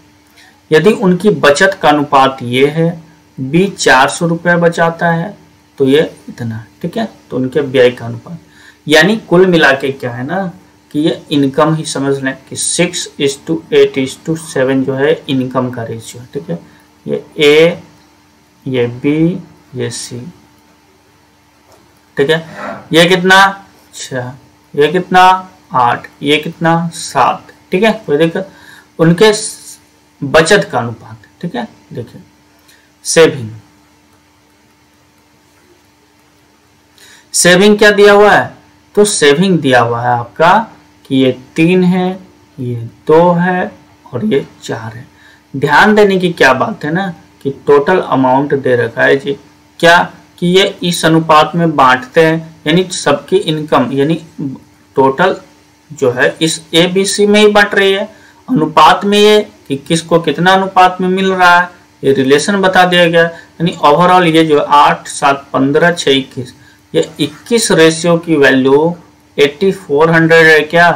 यदि उनकी बचत का अनुपात ये है, B 400 रुपए बचाता है, तो ये इतना। ठीक है, तो उनके व्यय का अनुपात, यानी कुल मिला के क्या है ना, कि ये इनकम ही समझ लें कि 6:8:7 जो है इनकम का रेशियो। ठीक है, ये A, ये B, ये C। ठीक है, ये कितना 6, ये कितना 8, ये कितना 7। ठीक है, कोई दिक्कत, उनके बचत का अनुपात। ठीक है, देखिए सेविंग क्या दिया हुआ है, तो सेविंग दिया हुआ है आपका कि ये 3 है, ये 2 है और ये 4 है। ध्यान देने की क्या बात है ना, कि टोटल अमाउंट दे रखा है जी, क्या कि ये इस अनुपात में बांटते हैं, यानी सबकी इनकम यानी टोटल जो है इस ABC में ही बांट रही है। अनुपात में ये कि किसको कितना अनुपात में मिल रहा है, ये रिलेशन बता दिया गया। यानी ओवरऑल ये जो 8, 7, 15, 6, 21, ये 21 रेशियो की वैल्यू 8400 है। क्या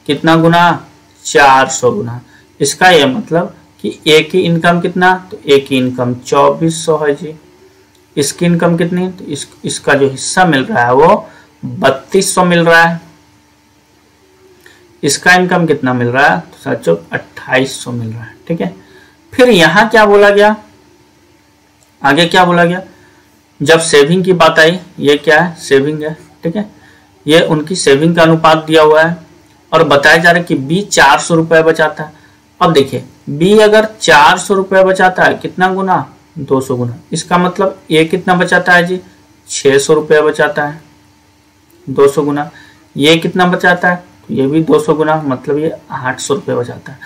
कितना गुना? 400 गुना। इसका ये मतलब कि ए की इनकम कितना? तो ए की इनकम 2400 है जी। इसकी इनकम कितनी? तो इसका जो हिस्सा मिल रहा है वो 3200 मिल रहा है। इसका इनकम कितना मिल रहा है? तो साथियों 2800 मिल रहा है। ठीक है, फिर यहां क्या बोला गया, आगे क्या बोला गया? जब सेविंग की बात आई, ये क्या है? सेविंग है। ठीक है, ये उनकी सेविंग का अनुपात दिया हुआ है और बताया जा रहा है कि बी 400 रुपए बचाता है। अब देखिए बी अगर 400 रुपए बचाता है, कितना गुना? 200 गुना। इसका मतलब ए कितना बचाता है जी? 600 रुपया बचाता है 200 गुना। ये कितना बचाता है? ये भी 200 गुना, मतलब ये 800 रुपये बचाता है।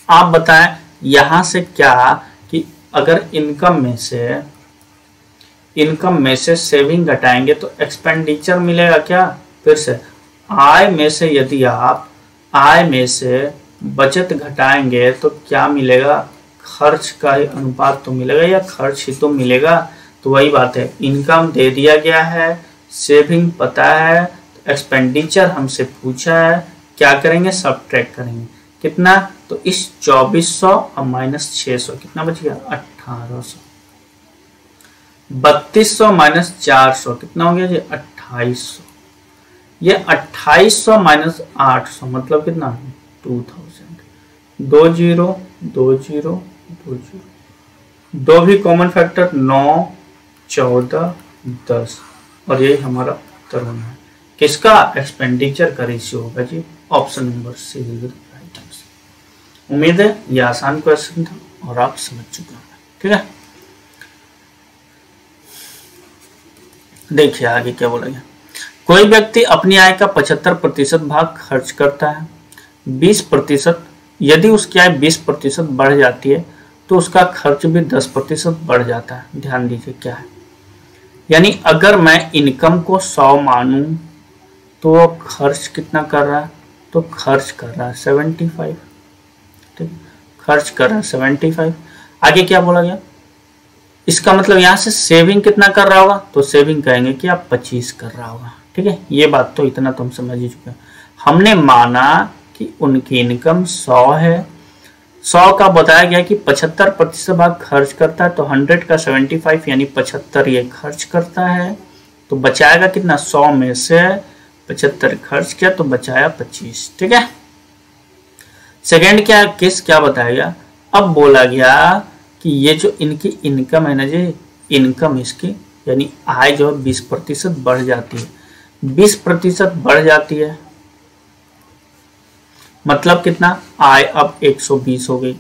आप बताएं यहां से क्या कि अगर इनकम में से सेविंग घटाएंगे तो एक्सपेंडिचर मिलेगा क्या? फिर से आय में से यदि आप आय में से बचत घटाएंगे तो क्या मिलेगा? खर्च का ही अनुपात तो मिलेगा या खर्च ही तो मिलेगा। तो वही बात है, इनकम दे दिया गया है, सेविंग पता है, एक्सपेंडिचर हमसे पूछा है, क्या करेंगे? सब्ट्रैक्ट करेंगे। कितना? तो इस 2400 और माइनस 600 कितना बच गया? 1800। 3200 माइनस 400 कितना हो गया जी? 2800। ये 2800 माइनस 800 मतलब कितना? 2000। 2 0 2 0 2 0, दो भी कॉमन फैक्टर 9 14 10 और ये हमारा उत्तर होना है। किसका? एक्सपेंडिचर का रेशियो होगा जी। Option number c will be right answer. उम्मीद है ये आसान क्वेश्चन था और आप समझ चुके होंगे। ठीक है, देखिए आगे क्या बोला गया। कोई व्यक्ति अपनी आय का 75% भाग खर्च करता है। 20%, यदि उसकी आय 20% बढ़ जाती है तो उसका खर्च भी 10% बढ़ जाता है। ध्यान दीजिए क्या है, यानी अगर मैं इनकम को 100 मानूं तो वो खर्च कितना कर रहा है? तो खर्च कर रहा है 75। ठीक, खर्च कर रहा है 75। आगे क्या बोला गया? इसका मतलब यहां से सेविंग कितना कर रहा होगा? तो सेविंग कहेंगे कि आप 25 कर रहा होगा। ठीक है, ये बात तो इतना तो हम समझ ही चुके हैं। हमने माना कि उनकी इनकम 100 है, 100 का बताया गया कि 75% भाग खर्च करता है, तो 100 का 75 यानी 75 ये खर्च करता है, तो बचाएगा कितना? 100 में से 75 खर्च किया तो बचाया 25। ठीक है, सेकेंड क्या केस क्या बताया गया? अब बोला गया कि ये जो इनकी इनकम है ना जी, इनकम इसकी यानी आय जो 20% बढ़ जाती है। 20% बढ़ जाती है मतलब कितना? आय अब 120 हो गई।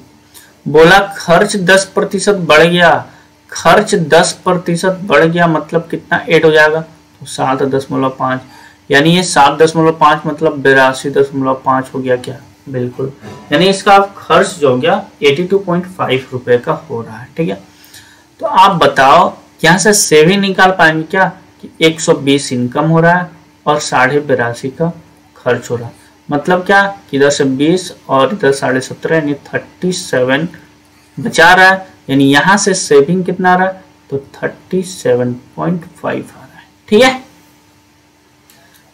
बोला खर्च 10% बढ़ गया, खर्च 10% बढ़ गया मतलब कितना ऐड हो जाएगा? तो 7.5, यानी ये 7.5 मतलब 82.5 हो गया क्या? बिल्कुल, यानी इसका खर्च जो हो गया 82.5 रुपए का हो रहा है। ठीक है, तो आप बताओ यहां से सेविंग निकाल पाएंगे क्या कि 120 इनकम हो रहा है और 82.5 का खर्च हो रहा है। मतलब क्या? इधर से 20 और इधर 17.5 यानी 37 बचा रहा है, यानी यहां से सेविंग कितना आ रहा है? तो 37.5 आ रहा है। ठीक है,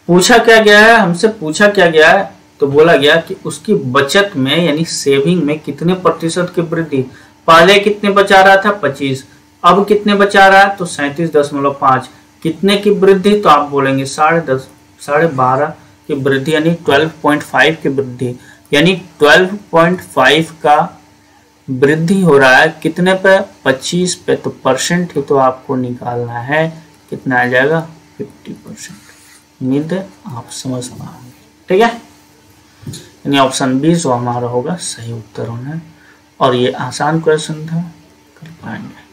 पूछा क्या गया है हमसे? पूछा क्या गया है? तो बोला गया कि उसकी बचत में यानी सेविंग में कितने प्रतिशत की वृद्धि। पहले कितने बचा रहा था? 25, अब कितने बचा रहा है? तो 37.5। कितने की वृद्धि? तो आप बोलेंगे 10.5, 12.5 की वृद्धि, यानी 12.5 की वृद्धि, यानी 12.5 का वृद्धि हो रहा है। कितने पे? 25 पे। तो परसेंट ही तो आपको निकालना है, कितना आ जाएगा? 50%। उम्मीद है आप समझ पाएंगे। ठीक है, यानी ऑप्शन बी जो हमारा होगा सही उत्तर होना है और ये आसान क्वेश्चन था, कर पाएंगे।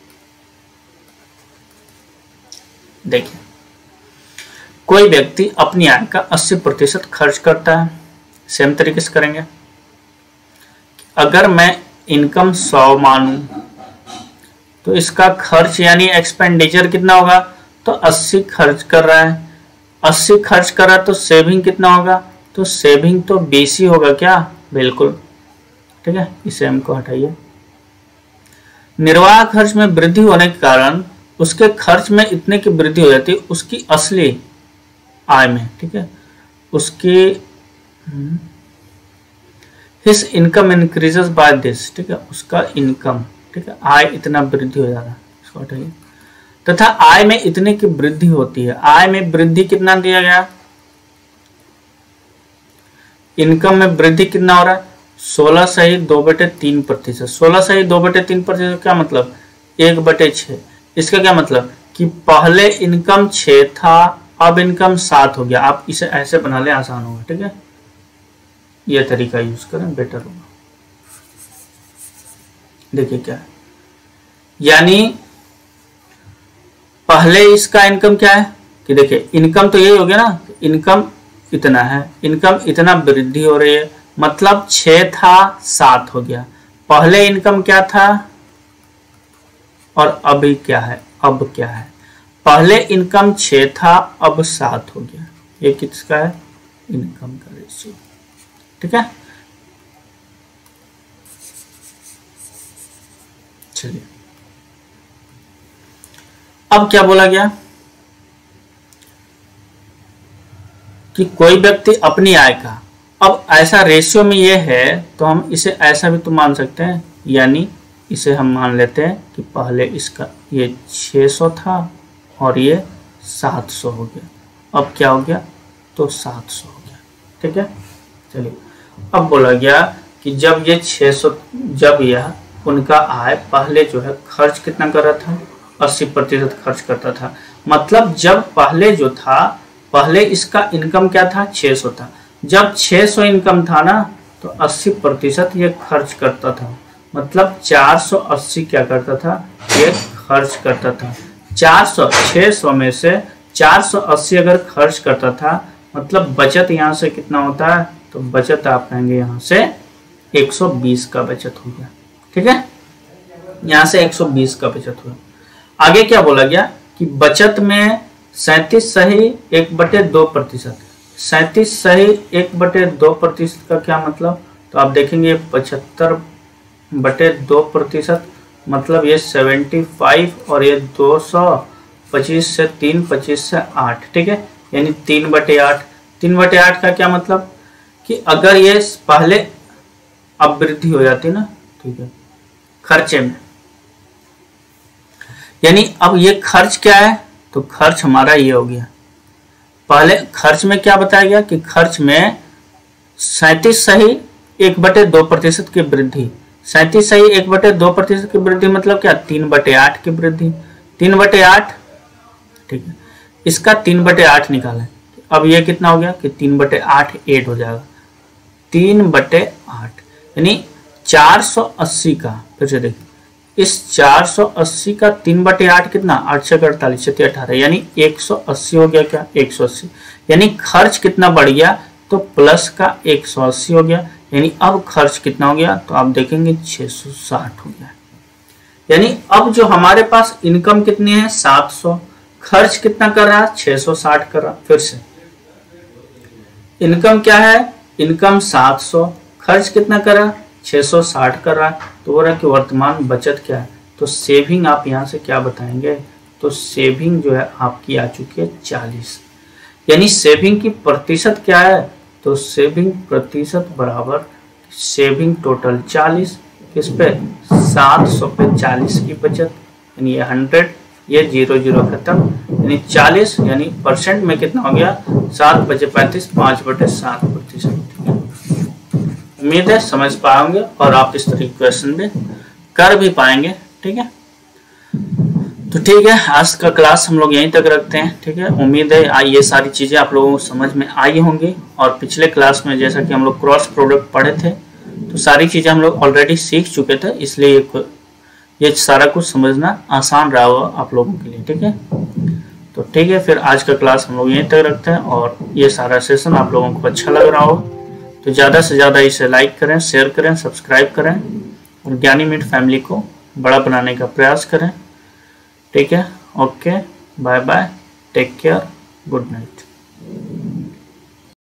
देखिए, कोई व्यक्ति अपनी आय का 80% खर्च करता है। सेम तरीके से करेंगे। अगर मैं इनकम 100 मानूं तो इसका खर्च यानी एक्सपेंडिचर कितना होगा? तो 80 खर्च कर रहा है, 80 खर्च कर रहा है तो सेविंग कितना होगा, तो सेविंग तो 20 ही होगा क्या, बिल्कुल, ठीक है, इसे हमको हटाइए। निर्वाह खर्च में वृद्धि होने के कारण उसके खर्च में इतने की वृद्धि हो जाती है उसकी असली आय में, ठीक है, उसकी his income increases by this, ठीक है, उसका इनकम, ठीक है, आय इतना वृद्धि हो जाता है, इसको हटाइए, तथा आय में इतने की वृद्धि होती है। आय में वृद्धि कितना दिया गया, इनकम में वृद्धि कितना हो रहा है, 16/2/3%। 16/2/3% क्या मतलब, 1/6। इसका क्या मतलब कि पहले इनकम 6 था, अब इनकम 7 हो गया। आप इसे ऐसे बना ले, आसान होगा, ठीक है, यह तरीका यूज करें, बेटर होगा। देखिए क्या है, यानी पहले इसका इनकम क्या है कि देखिए इनकम तो यही हो गया ना, इनकम इतना है, इनकम इतना वृद्धि हो रही है, मतलब 6 था 7 हो गया। पहले इनकम क्या था और अभी क्या है, अब क्या है, पहले इनकम 6 था अब 7 हो गया। ये किसका है, इनकम का रेशियो, ठीक है। चलिए अब क्या बोला गया कि कोई व्यक्ति अपनी आय का, अब ऐसा रेशियो में ये है तो हम इसे ऐसा भी तो मान सकते हैं, यानी इसे हम मान लेते हैं कि पहले इसका ये 600 था और ये 700 हो गया, अब क्या हो गया, तो 700 हो गया, ठीक है। चलिए अब बोला गया कि जब ये 600, जब यह उनका आय पहले जो है खर्च कितना कर रहा था, 80% खर्च करता था, मतलब जब पहले जो था, पहले इसका इनकम क्या था, 600 था, जब 600 इनकम था ना तो 80% ये खर्च करता था, मतलब 480 क्या करता था, ये खर्च करता था। 600 में से 480 अगर खर्च करता था, मतलब बचत यहाँ से कितना होता है, तो बचत आप कहेंगे यहाँ से 120 का बचत हो गया, ठीक है, यहाँ से 120 का बचत हुआ। आगे क्या बोला गया कि बचत में 37 सही 1/2%। 37 सही 1/2% का क्या मतलब, तो आप देखेंगे 75/2%, मतलब ये 75 और ये 225 से 3, 25 से 8, ठीक है, यानी 3/8। 3/8 का क्या मतलब कि अगर ये पहले अब वृद्धि हो जाती ना, ठीक है, खर्चे में, यानी अब ये खर्च क्या है, तो खर्च हमारा ये हो गया, पहले खर्च में क्या बताया गया कि खर्च में 37 सही 1/2% की वृद्धि, 37 सही 1/2% की वृद्धि मतलब क्या, 3/8 की वृद्धि, 3/8, ठीक है, इसका 3/8 निकालें, अब ये कितना हो गया कि 3/8 8 हो जाएगा, 3/8 यानी 480 का, फिर से देखिए इस 480 का 3/8 कितना, 8 से 48 से 18, यानी 180 हो गया, क्या 180, यानी खर्च कितना बढ़ गया, तो प्लस का 180 हो गया, यानी अब खर्च कितना हो गया, तो आप देखेंगे 660 हो गया, यानी अब जो हमारे पास इनकम कितनी है 700, खर्च कितना कर रहा है 660 कर रहा। फिर से इनकम क्या है, इनकम 700, खर्च कितना कर रहा 660 कर रहा है, तो बोल रहा है कि वर्तमान बचत क्या है, तो सेविंग आप यहाँ से क्या बताएंगे, तो सेविंग जो है आपकी आ चुकी है 40, यानी सेविंग की प्रतिशत क्या है, तो सेविंग प्रतिशत बराबर सेविंग टोटल 40, किस पे 700 पे 40 की बचत, यानी ये 100, ये 0 खत्म, यानी 40, यानी परसेंट में कितना हो गया 7/35, 5/7%। उम्मीद है समझ पाएंगे और आप इस तरह के क्वेश्चन भी कर भी पाएंगे, ठीक है। तो ठीक है, आज का क्लास हम लोग यहीं तक रखते हैं, ठीक है। उम्मीद है ये सारी चीजें आप लोगों को समझ में आई होंगी, और पिछले क्लास में जैसा कि हम लोग क्रॉस प्रोडक्ट पढ़े थे तो सारी चीजें हम लोग ऑलरेडी सीख चुके थे, इसलिए ये सारा कुछ समझना आसान रहा होगा आप लोगों के लिए, ठीक है। तो ठीक है, फिर आज का क्लास हम लोग यहीं तक रखते हैं, और ये सारा सेशन आप लोगों को अच्छा लग रहा हो तो ज़्यादा से ज़्यादा इसे लाइक करें, शेयर करें, सब्सक्राइब करें, और ज्ञानी मीट फैमिली को बड़ा बनाने का प्रयास करें, ठीक है। Okay. Bye bye, take care, good night.